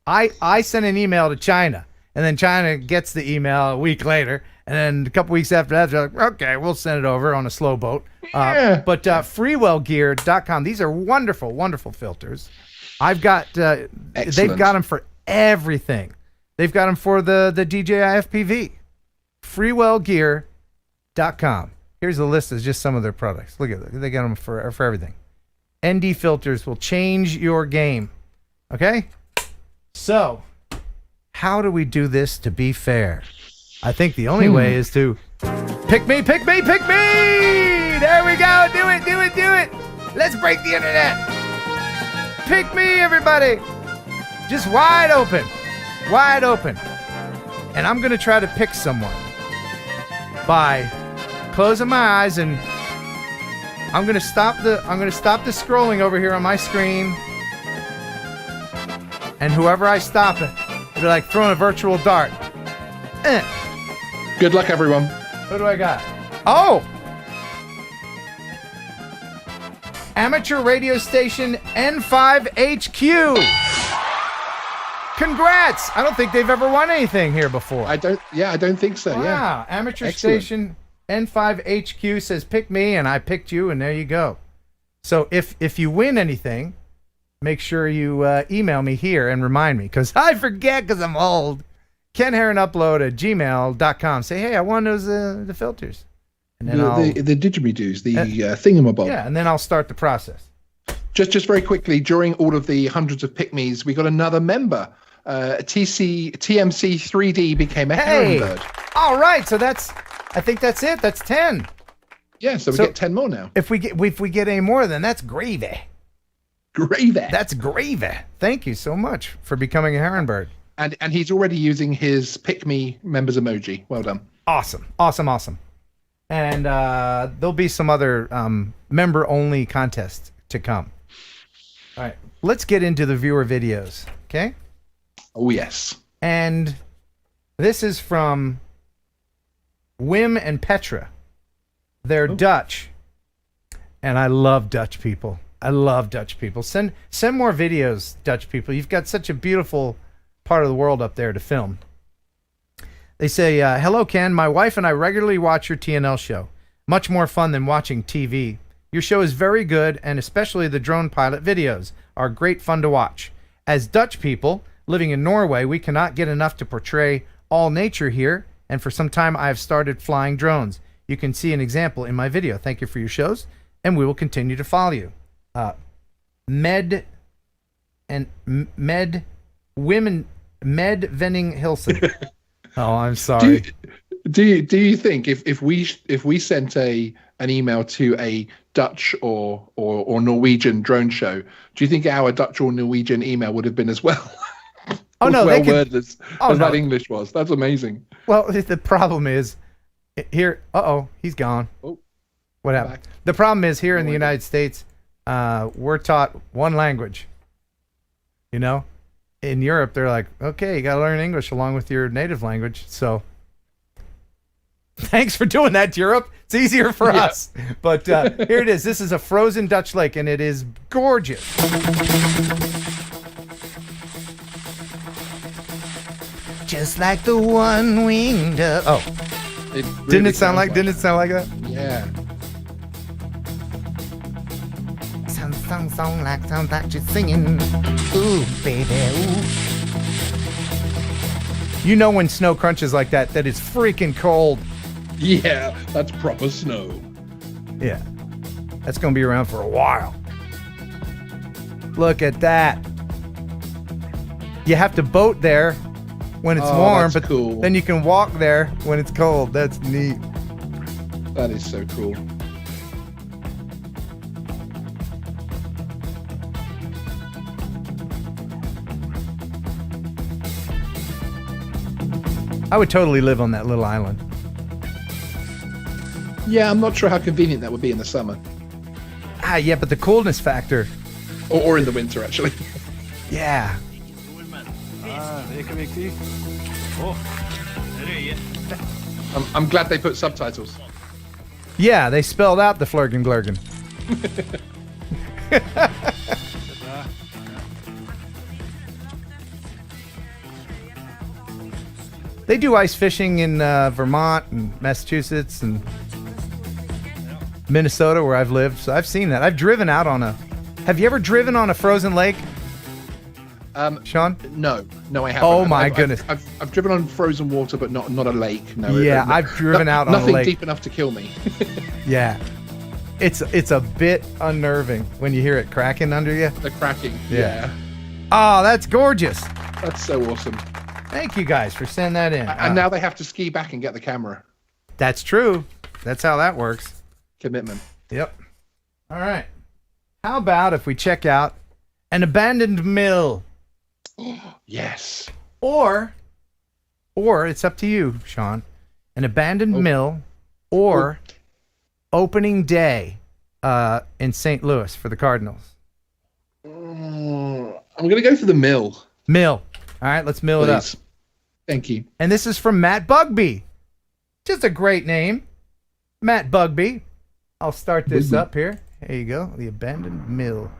I send an email to China, and then China gets the email a week later, and then a couple weeks after that, they're like, okay, we'll send it over on a slow boat. But freewellgear.com, these are wonderful, wonderful filters. I've got, they've got them for everything. They've got them for the DJI FPV. freewellgear.com. Here's a list of just some of their products. Look at it. They got them for everything. ND filters will change your game. Okay? So, how do we do this to be fair? I think the only way is to pick me, pick me, pick me! There we go. Do it, do it, do it. Let's break the internet. Pick me, everybody. Just wide open. Wide open. And I'm going to try to pick someone by closing my eyes, and I'm gonna stop the scrolling over here on my screen, and whoever I stop it, it'll be like throwing a virtual dart. Good luck, everyone. Who do I got? Oh, amateur radio station N5HQ. Congrats! I don't think they've ever won anything here before. I don't think so. Wow. Yeah. Amateur Excellent. station N5HQ says pick me, and I picked you, and there you go. So if you win anything, make sure you email me here and remind me, because I forget because I'm old. Ken Heron upload at gmail.com. Say, hey, I won those the filters. And then the didgeridoos, the thingamabob. Yeah, and then I'll start the process. Just very quickly, during all of the hundreds of pick me's, we got another member. TMC 3D became a Heron bird. All right, so I think that's it. That's 10. Yeah, so we get 10 more now. If we get any more, then that's gravy. Gravy. That's gravy. Thank you so much for becoming a Heron bird. And he's already using his pick me members emoji. Well done. Awesome. And there'll be some other member only contests to come. All right, let's get into the viewer videos. Okay. Oh yes. And this is from Wim and Petra. They're Dutch, and I love Dutch people. Send more videos, Dutch people. You've got such a beautiful part of the world up there to film. They say, hello, Ken. My wife and I regularly watch your TNL show. Much more fun than watching TV. Your show is very good, and especially the drone pilot videos are great fun to watch. As Dutch people living in Norway, we cannot get enough to portray all nature here, and for some time I have started flying drones. You can see an example in my video. Thank you for your shows, and we will continue to follow you. Med Venning Hilson. Oh, I'm sorry. Do you think if we sent an email to a Dutch or Norwegian drone show, do you think our Dutch or Norwegian email would have been as well? Oh no, well worded as no. that English was. That's amazing. Well, the problem is here. He's gone. Oh, what happened? The problem is here in the United States, we're taught one language. You know, in Europe, they're like, okay, you got to learn English along with your native language. So, thanks for doing that, Europe. It's easier for us. But here it is. This is a frozen Dutch lake, and it is gorgeous. Just like the one-winged dove. Oh, didn't it sound like that? Yeah. Sounds song like sound that you're singing. Ooh, baby, ooh. You know when snow crunches like that it's freaking cold. Yeah, that's proper snow. Yeah. That's going to be around for a while. Look at that. You have to boat there when it's warm, but cool. then you can walk there when it's cold. That's neat. That is so cool. I would totally live on that little island. Yeah, I'm not sure how convenient that would be in the summer. Yeah, but the coolness factor. Or in the winter, actually. Yeah. I'm glad they put subtitles. Yeah, they spelled out the Flurgen Glurgen. They do ice fishing in Vermont and Massachusetts and Minnesota, where I've lived. So I've seen that. I've driven out on a... Have you ever driven on a frozen lake? Sean? No, I haven't. Oh my goodness! I've driven on frozen water, but not a lake. No. Yeah, I've driven out on a lake. Nothing deep enough to kill me. Yeah, it's a bit unnerving when you hear it cracking under you. The cracking. Yeah. Oh, that's gorgeous. That's so awesome. Thank you guys for sending that in. And now they have to ski back and get the camera. That's true. That's how that works. Commitment. Yep. All right. How about if we check out an abandoned mill? Yes. Or it's up to you, Sean. An abandoned mill or opening day in St. Louis for the Cardinals. I'm going to go for the mill. Mill. All right, let's mill it up. Thank you. And this is from Matt Bugby. Just a great name. Matt Bugby. I'll start this up here. There you go. The abandoned mill.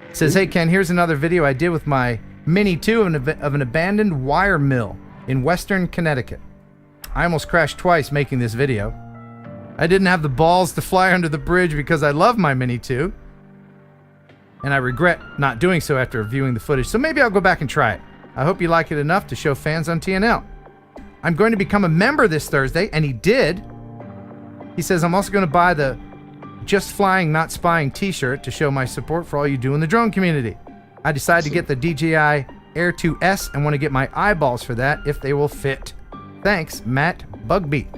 It says, hey, Ken, here's another video I did with my Mini 2 of an abandoned wire mill in western Connecticut. I almost crashed twice making this video. I didn't have the balls to fly under the bridge because I love my Mini 2. And I regret not doing so after viewing the footage, so maybe I'll go back and try it. I hope you like it enough to show fans on TNL. I'm going to become a member this Thursday, and he did. He says, I'm also going to buy the Just Flying Not Spying t-shirt to show my support for all you do in the drone community. I decided to get the DJI Air 2S and want to get my eyeballs for that if they will fit. Thanks, Matt Bugby.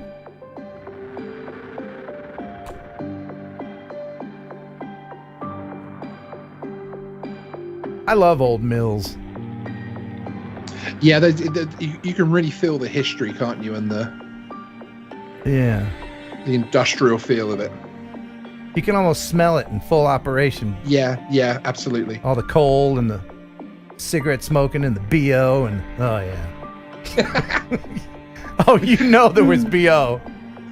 I love old mills. Yeah, you can really feel the history, can't you? And the industrial feel of it. You can almost smell it in full operation. Yeah, absolutely. All the coal and the cigarette smoking and the BO and oh yeah. Oh, you know there was BO.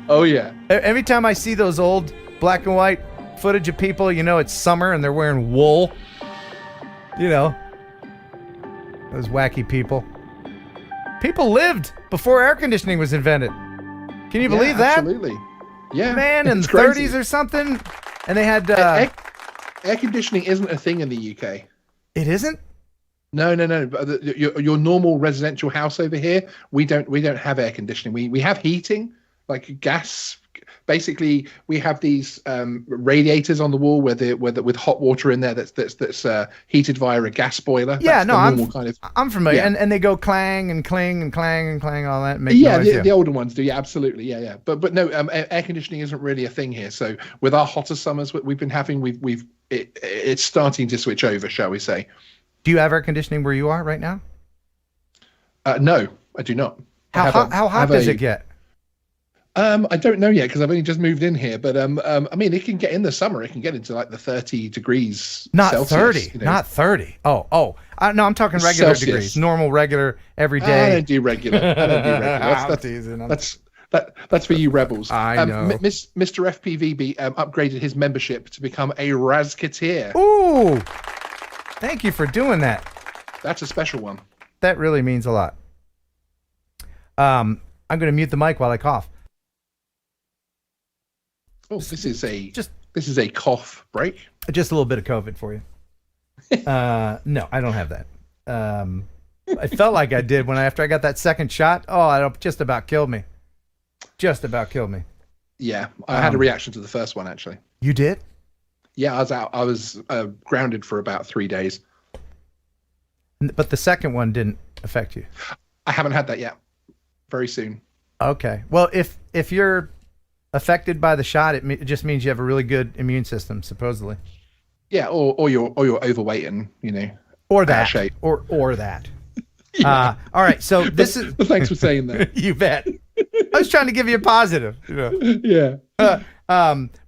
Oh yeah. Every time I see those old black and white footage of people, you know it's summer and they're wearing wool. You know, those wacky people. People lived before air conditioning was invented. Can you believe that? Absolutely. Yeah. Man, in the 30s or something. And they had... air conditioning isn't a thing in the UK. It isn't? No. Your normal residential house over here, we don't have air conditioning. We have heating, like gas. Basically, we have these radiators on the wall with hot water in there that's heated via a gas boiler. Yeah, that's I'm familiar. Yeah. And they go clang and cling and clang and clang, all that. Make noise, the older ones do. Yeah, absolutely. Yeah. But no, air conditioning isn't really a thing here. So with our hotter summers we've been having, it's starting to switch over, shall we say? Do you have air conditioning where you are right now? No, I do not. How hot does it get? I don't know yet because I've only just moved in here. But I mean, it can get in the summer. It can get into like the 30 degrees. Not Celsius, 30. Not 30. Oh. No, I'm talking regular Celsius. Degrees. Normal, regular, every day. I don't do regular. That's for you rebels. I know. Mr. FPVB upgraded his membership to become a Razketeer. Ooh! Thank you for doing that. That's a special one. That really means a lot. I'm going to mute the mic while I cough. Oh, this is a This is a cough break. Just a little bit of COVID for you. No, I don't have that. I felt like I did after I got that second shot. Oh, it just about killed me. Just about killed me. Yeah, I had a reaction to the first one, actually. You did? Yeah, I was grounded for about 3 days. But the second one didn't affect you? I haven't had that yet. Very soon. Okay. Well, if you're affected by the shot, it just means you have a really good immune system, supposedly. Yeah, or you're overweight and, or that shape. Or that. Yeah. All right, so this is thanks for saying that. You bet. I was trying to give you a positive. Yeah.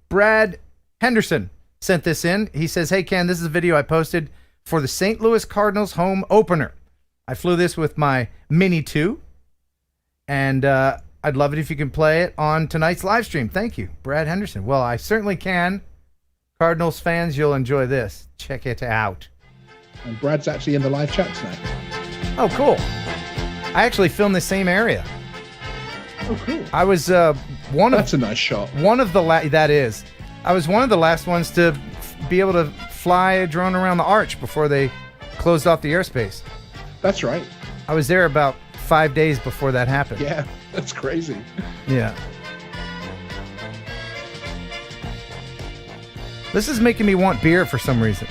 Brad Henderson sent this in. He says, "Hey Ken, this is a video I posted for the St. Louis Cardinals home opener. I flew this with my Mini 2, and I'd love it if you can play it on tonight's live stream. Thank you, Brad Henderson." Well, I certainly can. Cardinals fans, you'll enjoy this. Check it out. And Brad's actually in the live chat tonight. Oh, cool. I actually filmed the same area. Oh, cool. I was That's a nice shot. That is. I was one of the last ones to be able to fly a drone around the arch before they closed off the airspace. That's right. I was there about 5 days before that happened. Yeah, that's crazy. Yeah. This is making me want beer for some reason.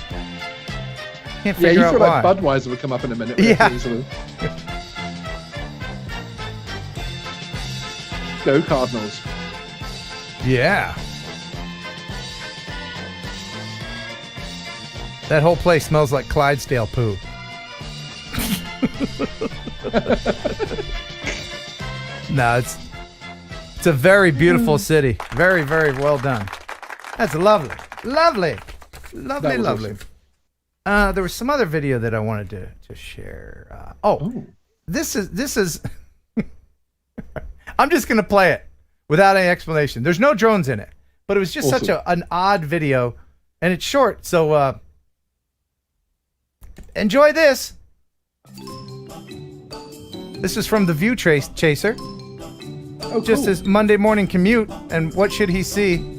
Can't figure out why. Like Budweiser will come up in a minute. Yeah. Go Cardinals. Yeah. That whole place smells like Clydesdale poo. No, it's a very beautiful city. Very, very well done. That's lovely. Lovely. Lovely, lovely. Awesome. There was some other video that I wanted to share. This is I'm just going to play it without any explanation. There's no drones in it, but it was just such an odd video, and it's short, so enjoy this. This is from the View Chaser. Just his Monday morning commute, and what should he see?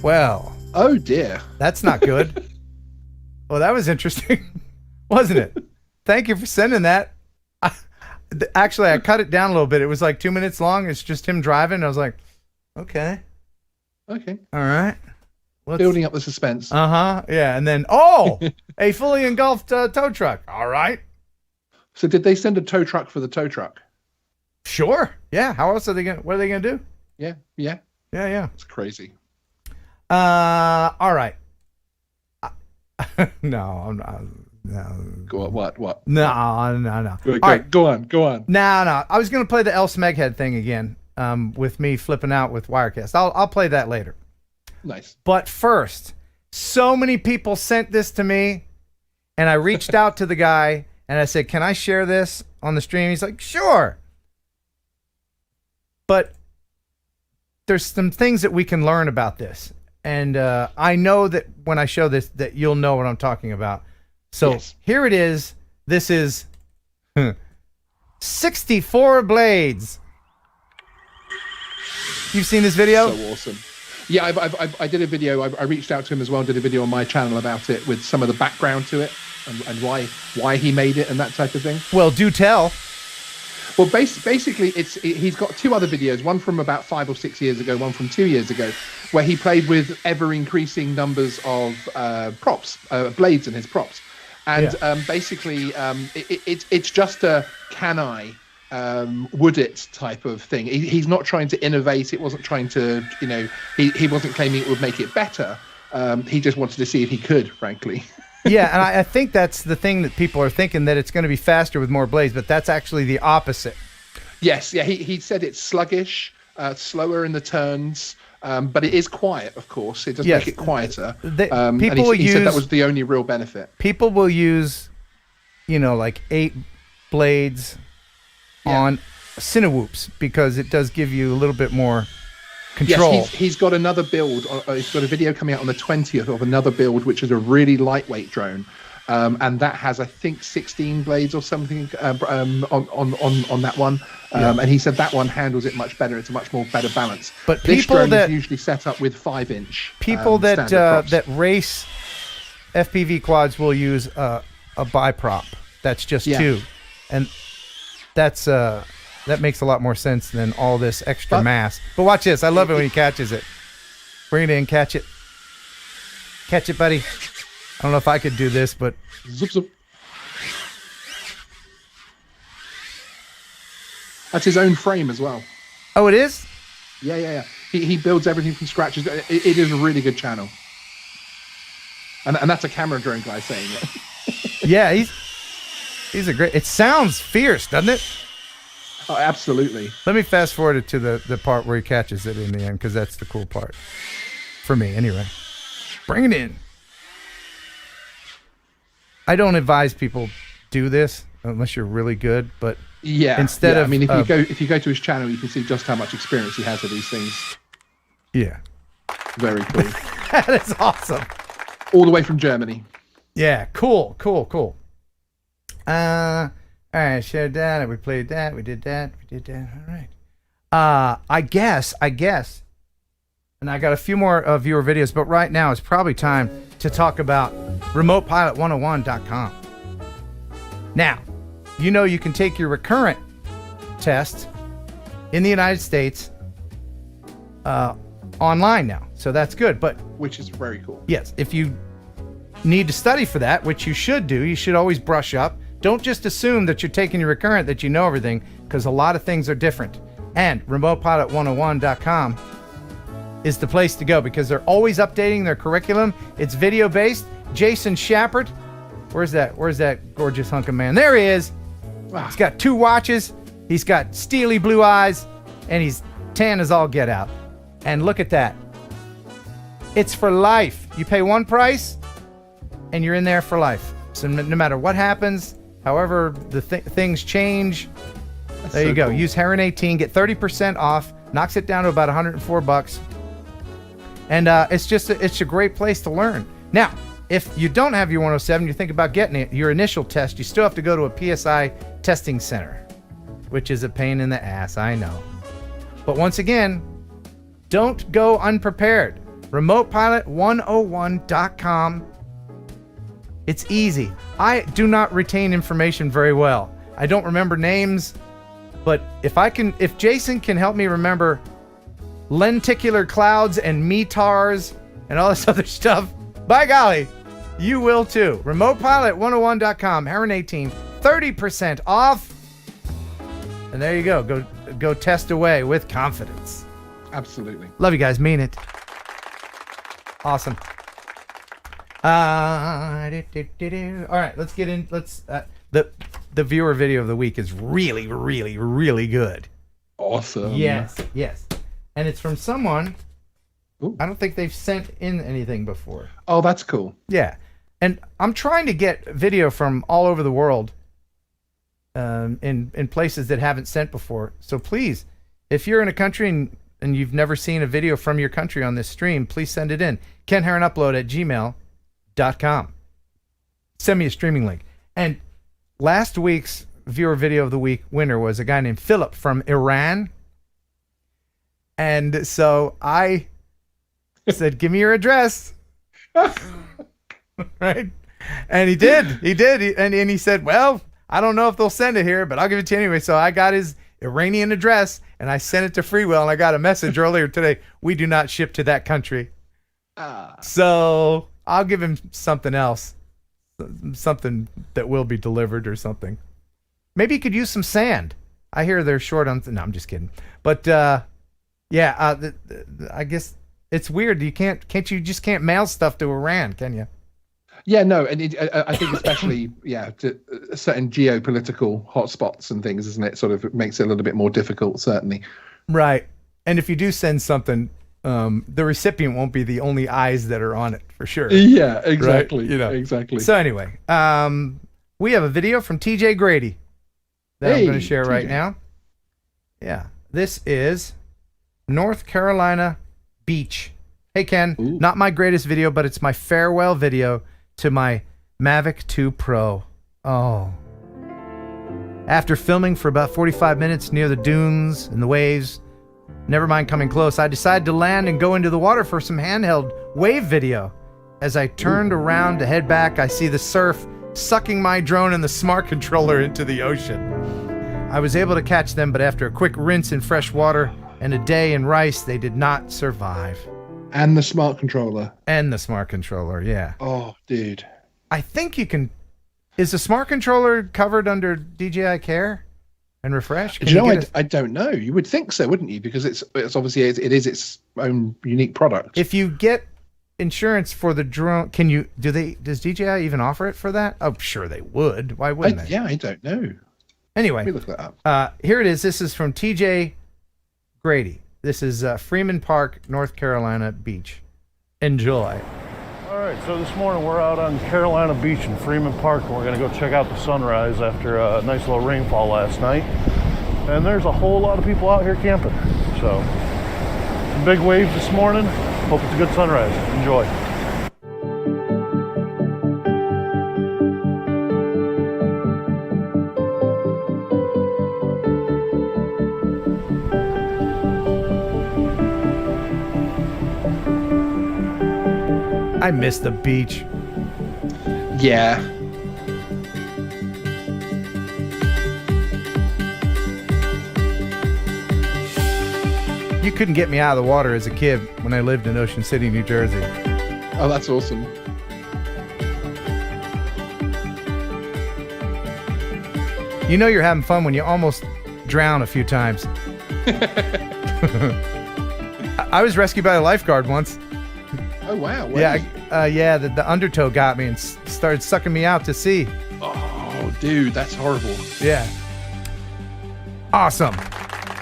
Well. Oh dear. That's not good. Well, that was interesting, wasn't it? Thank you for sending that. Actually, I cut it down a little bit. It was like 2 minutes long. It's just him driving. I was like, okay. All right. Building up the suspense. Yeah. And then, a fully engulfed tow truck. All right. So did they send a tow truck for the tow truck? Sure. Yeah. How else what are they going to do? Yeah. It's crazy. All right. No, I'm not. No. Go on, what? No. Go on. No. I was going to play the El Smeghead thing again with me flipping out with Wirecast. I'll play that later. Nice. But first, so many people sent this to me, and I reached out to the guy, and I said, "Can I share this on the stream?" He's like, "Sure." But there's some things that we can learn about this. And I know that when I show this, that you'll know what I'm talking about. So Here it is. This is 64 blades. You've seen this video? So awesome. Yeah, I did a video. I reached out to him as well and did a video on my channel about it with some of the background to it and why he made it and that type of thing. Well, do tell. Well, basically, he's got two other videos, one from about 5 or 6 years ago, one from 2 years ago, where he played with ever-increasing numbers of props, blades in his props. And basically, it's just a can I, would it type of thing. He's not trying to innovate. It wasn't trying to, he wasn't claiming it would make it better. He just wanted to see if he could, frankly. Yeah, and I think that's the thing that people are thinking, that it's going to be faster with more blades, but that's actually the opposite. Yes, yeah, he said it's sluggish, slower in the turns, but it is quiet, of course. It does make it quieter. And he said that was the only real benefit. People will use, like 8 blades on cinewhoops because it does give you a little bit more control. Yes, he's got another build. He's got a video coming out on the 20th of another build, which is a really lightweight drone. and that has, I think, 16 blades or something on that one. And he said that one handles it much better. It's a much more better balance. But this people drone that is usually set up with 5-inch. People that race FPV quads will use a biprop. That's just 2, and that's that makes a lot more sense than all this extra mass. But watch this. I love it when he catches it. Bring it in, catch it. Catch it, buddy. I don't know if I could do this, but... Zoop, zoop. That's his own frame as well. Oh, it is? Yeah. He builds everything from scratch. It is a really good channel. And that's a camera drone guy saying it. Yeah, he's a great... It sounds fierce, doesn't it? Oh, absolutely. Let me fast forward it to the part where he catches it in the end, because that's the cool part. For me, anyway. Bring it in. I don't advise people do this unless you're really good, but instead of... I mean, if you go to his channel, you can see just how much experience he has with these things. Yeah. Very cool. That is awesome. All the way from Germany. Yeah, cool. All right, shared that. We played that. We did that. All right. I guess. And I got a few more viewer videos, but right now it's probably time to talk about remotepilot101.com. Now, you can take your Recurrent test in the United States online now. So that's good. But which is very cool. Yes. If you need to study for that, which you should do, you should always brush up. Don't just assume that you're taking your Recurrent that you know everything, because a lot of things are different. And remotepilot101.com is the place to go, because they're always updating their curriculum. It's video based. Jason Schappert, where's that gorgeous hunk of man? There he is. Wow. He's got 2 watches. He's got steely blue eyes, and he's tan as all get out. And look at that. It's for life. You pay one price, and you're in there for life. So no matter what happens, however the things change, there you go. Cool. Use Heron 18, get 30% off, knocks it down to about $104. And it's a great place to learn. Now, if you don't have your 107, you think about getting it, your initial test, you still have to go to a PSI testing center, which is a pain in the ass, I know. But once again, don't go unprepared. remotepilot101.com. It's easy. I do not retain information very well. I don't remember names, but if Jason can help me remember lenticular clouds and METARs and all this other stuff, by golly, you will too. remotepilot101.com, Heron 18, 30% off. And there you go. Go test away with confidence. Absolutely. Love you guys. Mean it. Awesome. All right, let's get in. The viewer video of the week is really, really, really good. Awesome. Yes. And it's from someone. Ooh. I don't think they've sent in anything before. Oh, that's cool. Yeah. And I'm trying to get video from all over the world in places that haven't sent before. So please, if you're in a country and you've never seen a video from your country on this stream, please send it in. KenHeronUpload@gmail.com. Send me a streaming link. And last week's viewer video of the week winner was a guy named Philip from Iran. And so I said, give me your address. Right? And he did. And he said, well, I don't know if they'll send it here, but I'll give it to you anyway. So I got his Iranian address and I sent it to Freewell, and I got a message earlier today. We do not ship to that country. So I'll give him something else. Something that will be delivered or something. Maybe he could use some sand. I hear they're short on... No, I'm just kidding. But I guess it's weird. You just can't mail stuff to Iran, can you? Yeah, no, and I think especially to certain geopolitical hotspots and things, isn't it? Sort of makes it a little bit more difficult, certainly. Right, and if you do send something, the recipient won't be the only eyes that are on it, for sure. Yeah, exactly. Right? Exactly. So anyway, we have a video from TJ Grady that I'm going to share right now. Yeah, this is North Carolina beach. Hey Ken, not my greatest video, but it's my farewell video to my Mavic 2 Pro. Oh. After filming for about 45 minutes near the dunes and the waves, never mind coming close, I decided to land and go into the water for some handheld wave video. As I turned around to head back, I see the surf sucking my drone and the smart controller into the ocean. I was able to catch them, but after a quick rinse in fresh water and a day in rice, they did not survive. And the smart controller. And the smart controller, yeah. Oh, dude. I think you can... Is the smart controller covered under DJI Care and Refresh? Do you know, I don't know. You would think so, wouldn't you? Because it's obviously it is its own unique product. If you get insurance for the drone, does DJI even offer it for that? Oh, sure they would. Why wouldn't they? Yeah, I don't know. Anyway, let me look that up. Here it is. This is from TJ Grady. This is Freeman Park, North Carolina Beach. Enjoy. All right, so this morning we're out on Carolina Beach in Freeman Park, and we're going to go check out the sunrise after a nice little rainfall last night. And there's a whole lot of people out here camping. So, some big waves this morning. Hope it's a good sunrise. Enjoy. I miss the beach. Yeah. You couldn't get me out of the water as a kid when I lived in Ocean City, New Jersey. Oh, that's awesome. You know you're having fun when you almost drown a few times. I was rescued by a lifeguard once. Oh, wow. Yeah, the undertow got me and started sucking me out to sea. Oh, dude, that's horrible. Yeah. Awesome.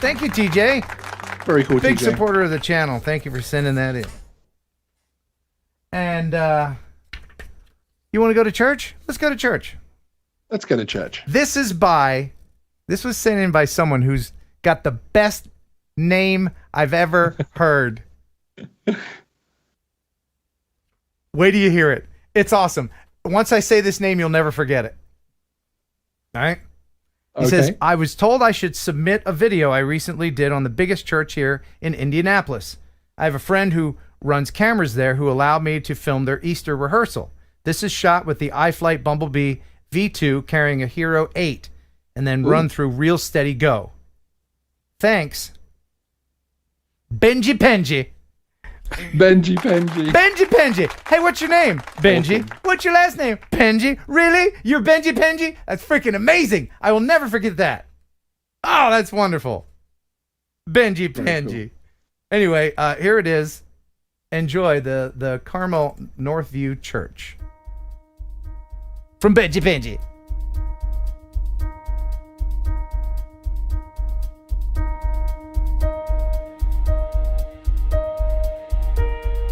Thank you, TJ. Very cool, Big TJ. supporter of the channel. Thank you for sending that in. And you want to go to church? Let's go to church. Let's go to church. This was sent in by someone who's got the best name I've ever heard. Wait till you hear it. It's awesome. Once I say this name, you'll never forget it. All right? He says, I was told I should submit a video I recently did on the biggest church here in Indianapolis. I have a friend who runs cameras there who allowed me to film their Easter rehearsal. This is shot with the iFlight Bumblebee V2 carrying a Hero 8 and then run through real steady go. Thanks. Benji Penji. Benji Penji. Benji Penji. Hey, what's your name? Benji. Awesome. What's your last name? Penji. Really? You're Benji Penji? That's freaking amazing. I will never forget that. Oh, that's wonderful. Benji Penji. Cool. Anyway, here it is. Enjoy the Carmel Northview Church. From Benji Penji.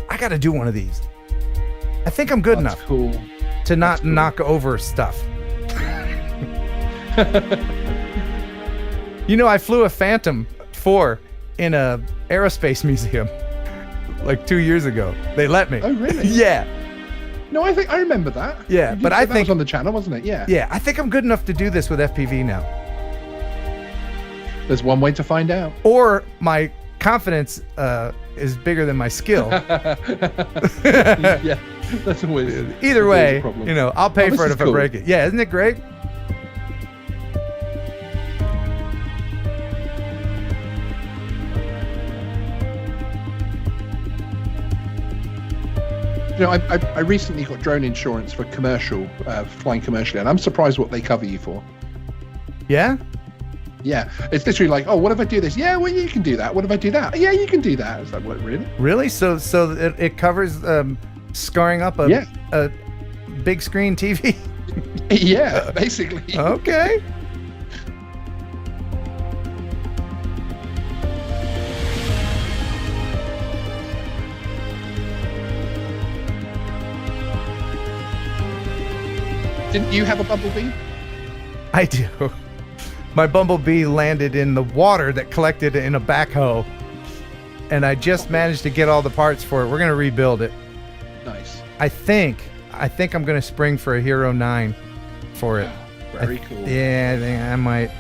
I got to do one of these. I think I'm good enough to not knock over stuff. You know, I flew a Phantom 4 in a aerospace museum like 2 years ago. They let me. Oh, really? Yeah. No, I think I remember that. Yeah, but I think that was on the channel, wasn't it? Yeah. Yeah, I think I'm good enough to do this with FPV now. There's one way to find out. Or my confidence is bigger than my skill. Yeah, that's always. Either way, you know, I'll pay for it if I break it. Yeah, isn't it great? You know, I recently got drone insurance for commercial, flying commercially, and I'm surprised what they cover you for. Yeah? Yeah, it's literally like, oh, what if I do this? Yeah, well, you can do that. What if I do that? Yeah, you can do that. It's like, what, really? Really? So it covers scarring up a big screen TV? Yeah, basically. Okay. Didn't you have a Bumblebee? I do. My Bumblebee landed in the water that collected in a backhoe, and I just managed to get all the parts for it. We're going to rebuild it. Nice. I think I think I'm going to spring for a Hero 9 for it. Very cool. Yeah, I think I might.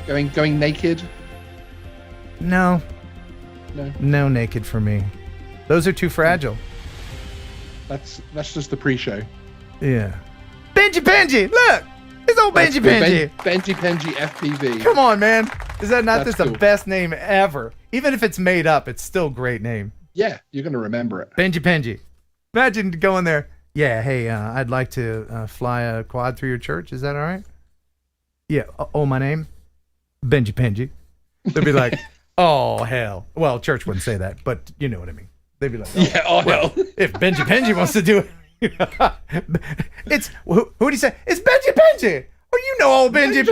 Going naked? No. No. No naked for me. Those are too fragile. That's just the pre-show. Yeah. Benji! Look! It's old Benji. Benji FPV. Come on, man. Is that not That's just cool. the best name ever? Even if it's made up, it's still a great name. Yeah, you're going to remember it. Benji. Imagine going there. Yeah, hey, I'd like to fly a quad through your church. Is that all right? Yeah. Oh, my name? Benji. They'd be like, oh, hell. Well, church wouldn't say that, but you know what I mean. They'd be like, hell. If Benji wants to do it. It's, who do you say? It's Benji. Oh, you know old Benji.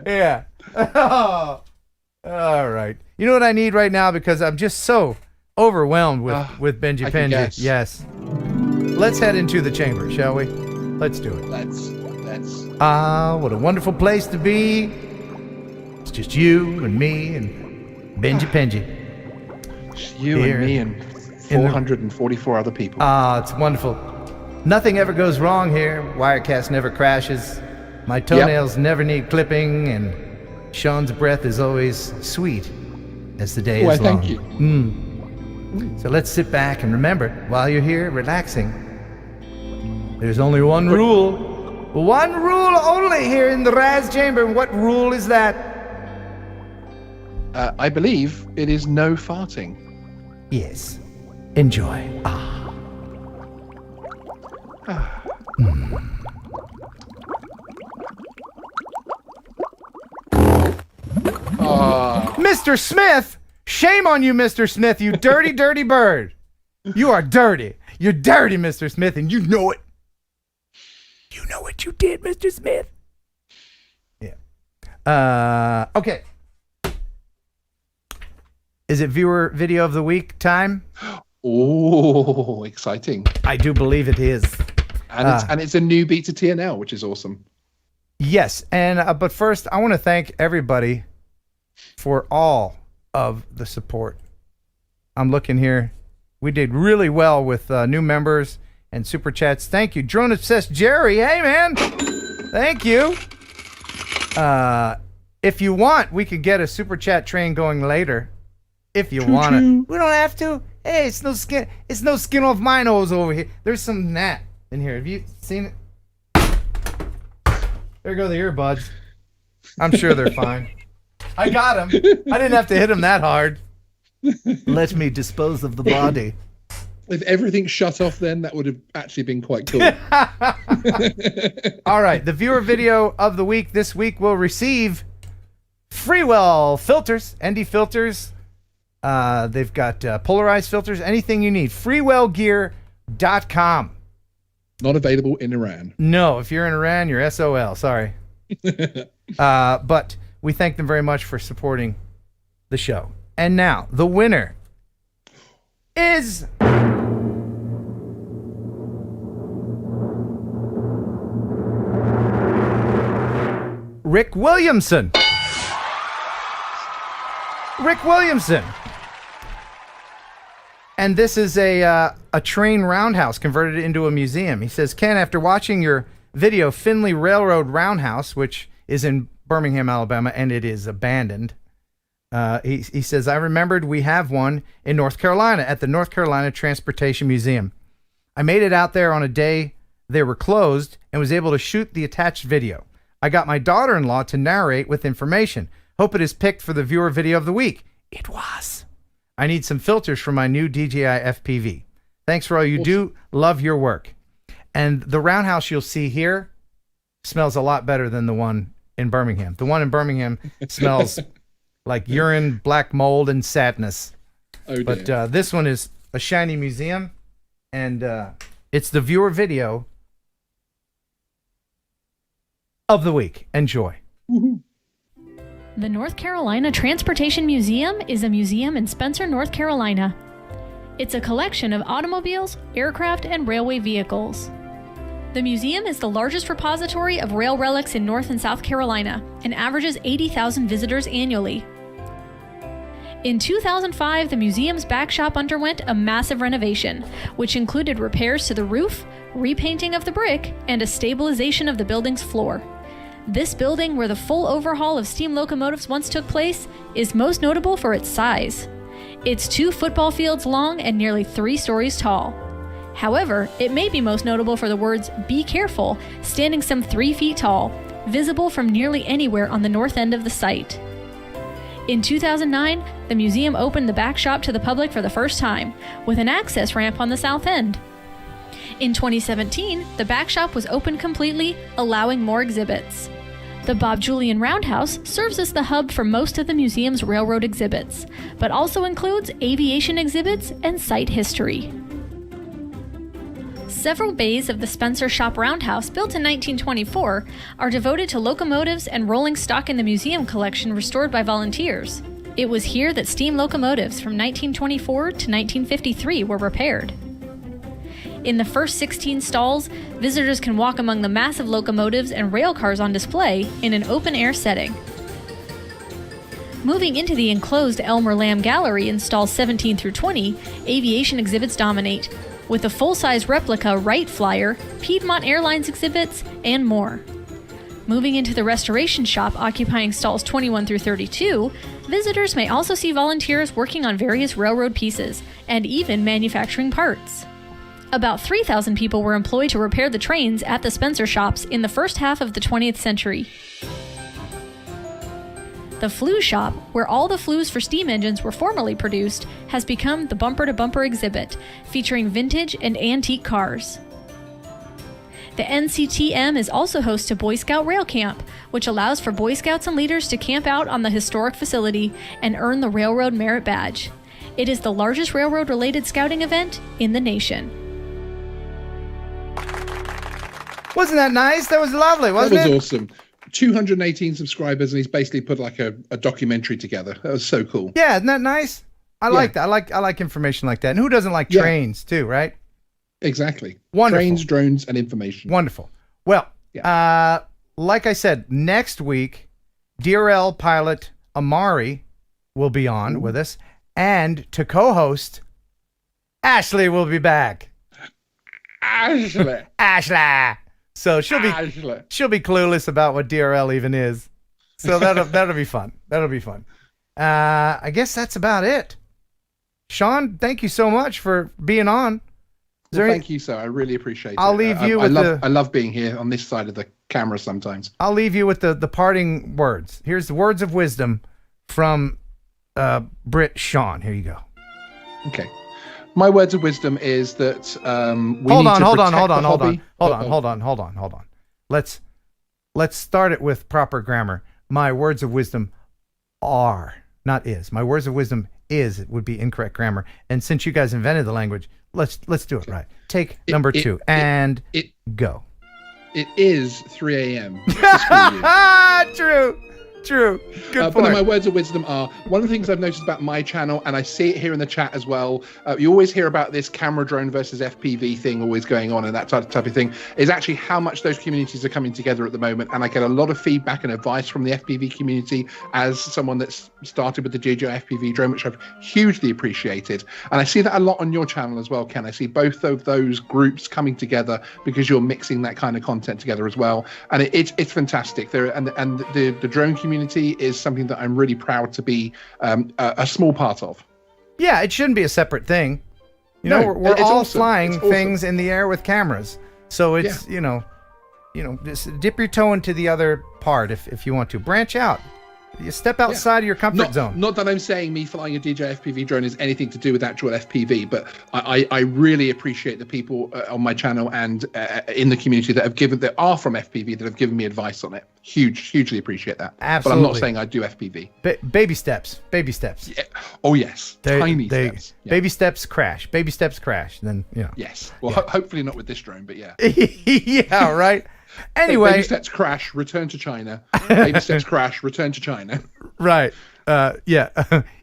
Yeah. Oh. All right. You know what I need right now, because I'm just so overwhelmed with Benji. Yes. Let's head into the chamber, shall we? Let's do it. Let's. What a wonderful place to be. It's just you and me and Benji. Just you and me and 444 other people. It's wonderful. Nothing ever goes wrong here. Wirecast never crashes. My toenails never need clipping, and Sean's breath is always sweet as the day is long. Thank you. So let's sit back and remember, while you're here relaxing, there's only one rule. One rule only here in the Raz Chamber. What rule is that? I believe it is no farting. Yes. Enjoy. Mr. Smith! Shame on you, Mr. Smith, you dirty, dirty bird. You are dirty. You're dirty, Mr. Smith, and you know it. You know what you did, Mr. Smith. Yeah. Okay. Is it viewer video of the week time? Oh, exciting. I do believe it is. And it's a newbie to TNL, which is awesome. Yes, and but first, I want to thank everybody for all of the support. I'm looking here. We did really well with new members and super chats. Thank you. Drone Obsessed Jerry. Hey, man. Thank you. If you want, we could get a super chat train going later. If you want to. We don't have to. Hey, it's no skin off my nose over here. There's some gnat in here. Have you seen it? There go the earbuds. I'm sure they're fine. I got him. I didn't have to hit him that hard. Let me dispose of the body. If everything shut off then, that would have actually been quite cool. All right. The viewer video of the week this week will receive Freewell filters, ND filters. They've got polarized filters, anything you need. Freewellgear.com. Not available in Iran. No, if you're in Iran, you're SOL. Sorry. But we thank them very much for supporting the show. And now, the winner is Rick Williamson. And this is a train roundhouse converted into a museum. He says, Ken, after watching your video, Finley Railroad Roundhouse, which is in Birmingham, Alabama, and it is abandoned, he says, I remembered we have one in North Carolina at the North Carolina Transportation Museum. I made it out there on a day they were closed and was able to shoot the attached video. I got my daughter-in-law to narrate with information. Hope it is picked for the viewer video of the week. It was. I need some filters for my new DJI FPV. Thanks for all you do. Love your work. And the roundhouse you'll see here smells a lot better than the one in Birmingham. The one in Birmingham smells like urine, black mold, and sadness. Oh, but this one is a shiny museum, and it's the viewer video of the week. Enjoy. Woohoo. The North Carolina Transportation Museum is a museum in Spencer, North Carolina. It's a collection of automobiles, aircraft, and railway vehicles. The museum is the largest repository of rail relics in North and South Carolina and averages 80,000 visitors annually. In 2005, the museum's back shop underwent a massive renovation, which included repairs to the roof, repainting of the brick, and a stabilization of the building's floor. This building, where the full overhaul of steam locomotives once took place, is most notable for its size. It's 2 football fields long and nearly 3 stories tall. However, it may be most notable for the words "Be careful," standing some 3 feet tall, visible from nearly anywhere on the north end of the site. In 2009, the museum opened the back shop to the public for the first time, with an access ramp on the south end. In 2017, the back shop was opened completely, allowing more exhibits. The Bob Julian Roundhouse serves as the hub for most of the museum's railroad exhibits, but also includes aviation exhibits and site history. Several bays of the Spencer Shop Roundhouse, built in 1924, are devoted to locomotives and rolling stock in the museum collection restored by volunteers. It was here that steam locomotives from 1924 to 1953 were repaired. In the first 16 stalls, visitors can walk among the massive locomotives and rail cars on display in an open-air setting. Moving into the enclosed Elmer Lamb Gallery in stalls 17 through 20, aviation exhibits dominate, with a full-size replica Wright Flyer, Piedmont Airlines exhibits, and more. Moving into the restoration shop occupying stalls 21 through 32, visitors may also see volunteers working on various railroad pieces, and even manufacturing parts. About 3,000 people were employed to repair the trains at the Spencer shops in the first half of the 20th century. The flue shop, where all the flues for steam engines were formerly produced, has become the bumper-to-bumper exhibit, featuring vintage and antique cars. The NCTM is also host to Boy Scout Rail Camp, which allows for Boy Scouts and leaders to camp out on the historic facility and earn the Railroad Merit Badge. It is the largest railroad-related scouting event in the nation. Wasn't that nice? That was lovely, wasn't it? That was awesome. 218 subscribers, and he's basically put like a documentary together. That was so cool. Yeah, isn't that nice? I like that. I like information like that. And who doesn't like trains too, right? Exactly. Wonderful. Trains, drones, and information. Wonderful. Well, like I said, next week, DRL pilot Amari will be on with us, and to co-host, Ashley will be back. Ashley. So she'll be clueless about what DRL even is. So that'll be fun. That'll be fun. I guess that's about it. Sean, thank you so much for being on. Thank you, sir. I really appreciate it. I'll leave you with I love being here on this side of the camera sometimes. I'll leave you with the parting words. Here's the words of wisdom from Brit Sean. Here you go. Okay. My words of wisdom is that Hold on. Let's start it with proper grammar. My words of wisdom are, not is. My words of wisdom is, it would be incorrect grammar. And since you guys invented the language, let's do it right. Take number 2 and go. It is 3 a.m. True. Good point. But my words of wisdom are, one of the things I've noticed about my channel, and I see it here in the chat as well, you always hear about this camera drone versus FPV thing always going on and that type of thing, is actually how much those communities are coming together at the moment. And I get a lot of feedback and advice from the FPV community as someone that's started with the DJI FPV drone, which I've hugely appreciated. And I see that a lot on your channel as well, Ken. I see both of those groups coming together because you're mixing that kind of content together as well. And it's fantastic. The drone community is something that I'm really proud to be a small part of. Yeah, it shouldn't be a separate thing. We're all awesome. flying things in the air with cameras. So it's, just dip your toe into the other part if you want to. Branch out. You step outside of your comfort zone. Not that I'm saying me flying a DJI FPV drone is anything to do with actual FPV, but I really appreciate the people on my channel and in the community that are from FPV that have given me advice on it. Hugely appreciate that. Absolutely. But I'm not saying I do FPV. Baby steps. Yeah. Oh yes. Tiny steps. Yeah. Baby steps crash. Baby steps crash. Then Yes. Well, hopefully not with this drone, but yeah. Yeah. Right. Anyway, baby steps crash, return to China. Baby steps crash, return to China. Right.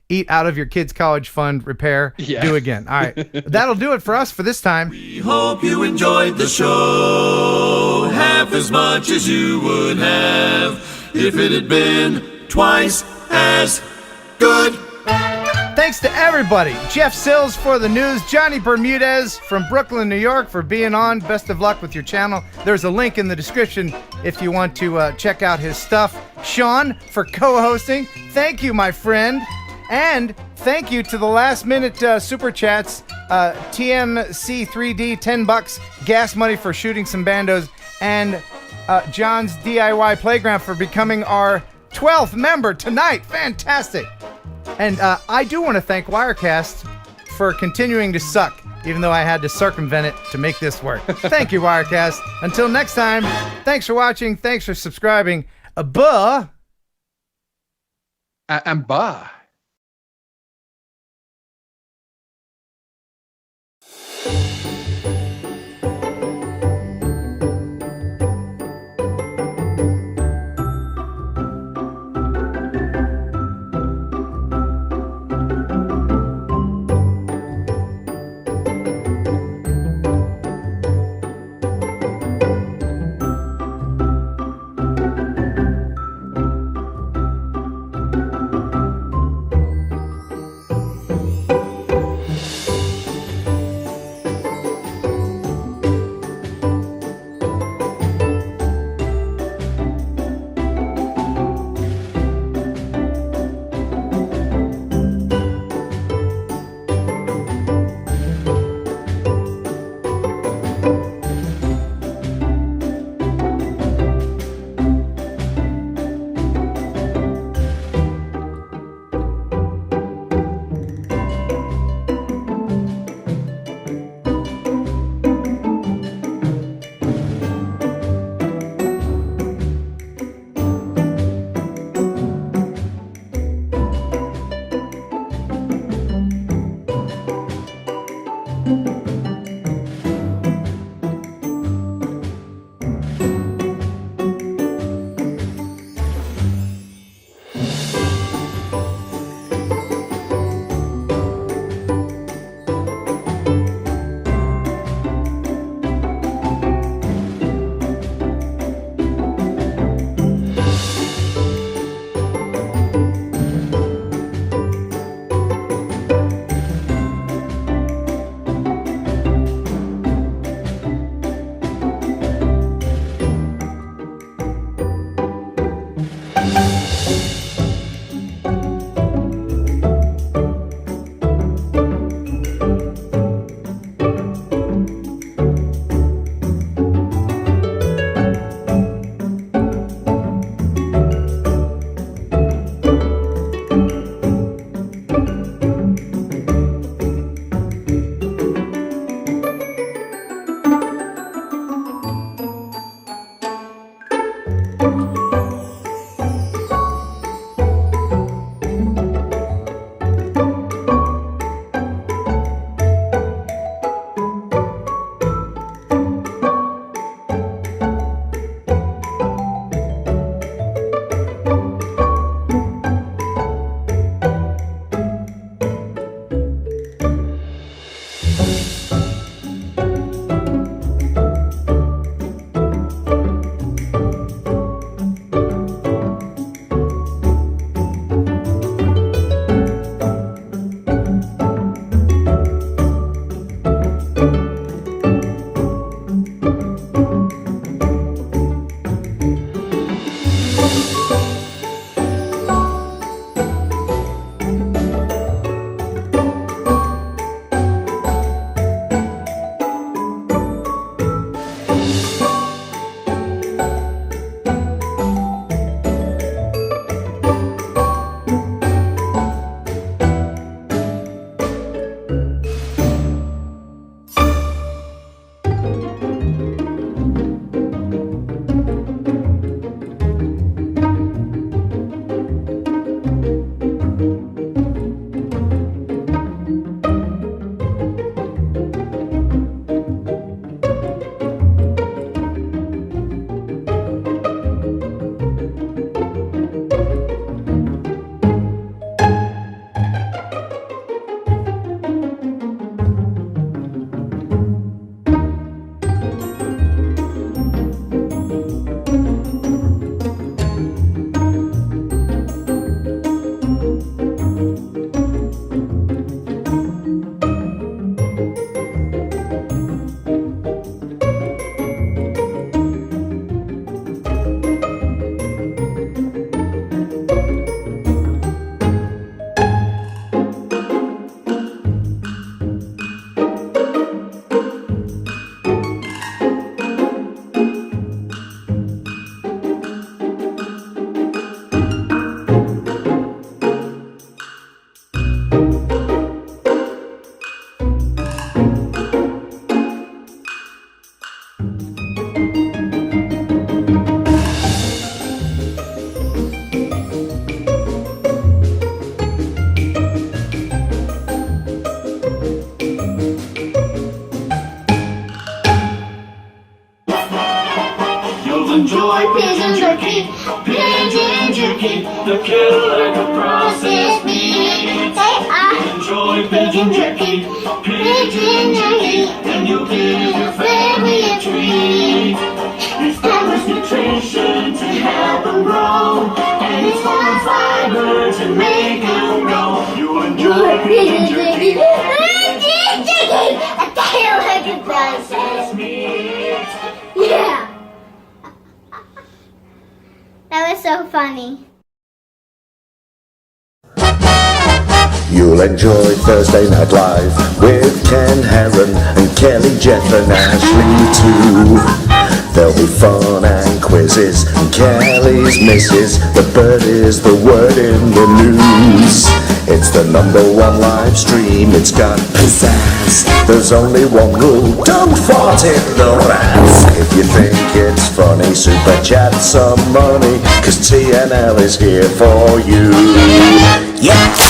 Eat out of your kids' college fund, repair, do again. All right. That'll do it for us for this time. We hope you enjoyed the show half as much as you would have if it had been twice as good. Thanks to everybody. Jeff Sills for the news. Johnny Bermudez from Brooklyn, New York for being on. Best of luck with your channel. There's a link in the description if you want to check out his stuff. Sean for co-hosting. Thank you, my friend. And thank you to the last minute super chats. TMC3D, $10 gas money for shooting some bandos. And John's DIY Playground for becoming our 12th member tonight. Fantastic. And I do want to thank Wirecast for continuing to suck, even though I had to circumvent it to make this work. Thank you, Wirecast. Until next time, thanks for watching. Thanks for subscribing. Buh. And bye. jerky, the killer can process meat. Enjoy pigeon jerky, and you'll give your family a treat. It's balanced nutrition to help them grow, and it's full of fiber to make them grow. You'll enjoy pigeon jerky. A killer can process meat. Yeah. That was so funny. You'll enjoy Thursday Night Live with Ken Heron and Kelly, Jeff and Ashley too. There'll be fun and quizzes and Kelly's misses. The bird is the word in the news. It's the #1 live stream, it's got pizzazz. There's only one rule, don't fart in the rats. If you think it's funny, super chat some money, 'cause TNL is here for you. Yeah!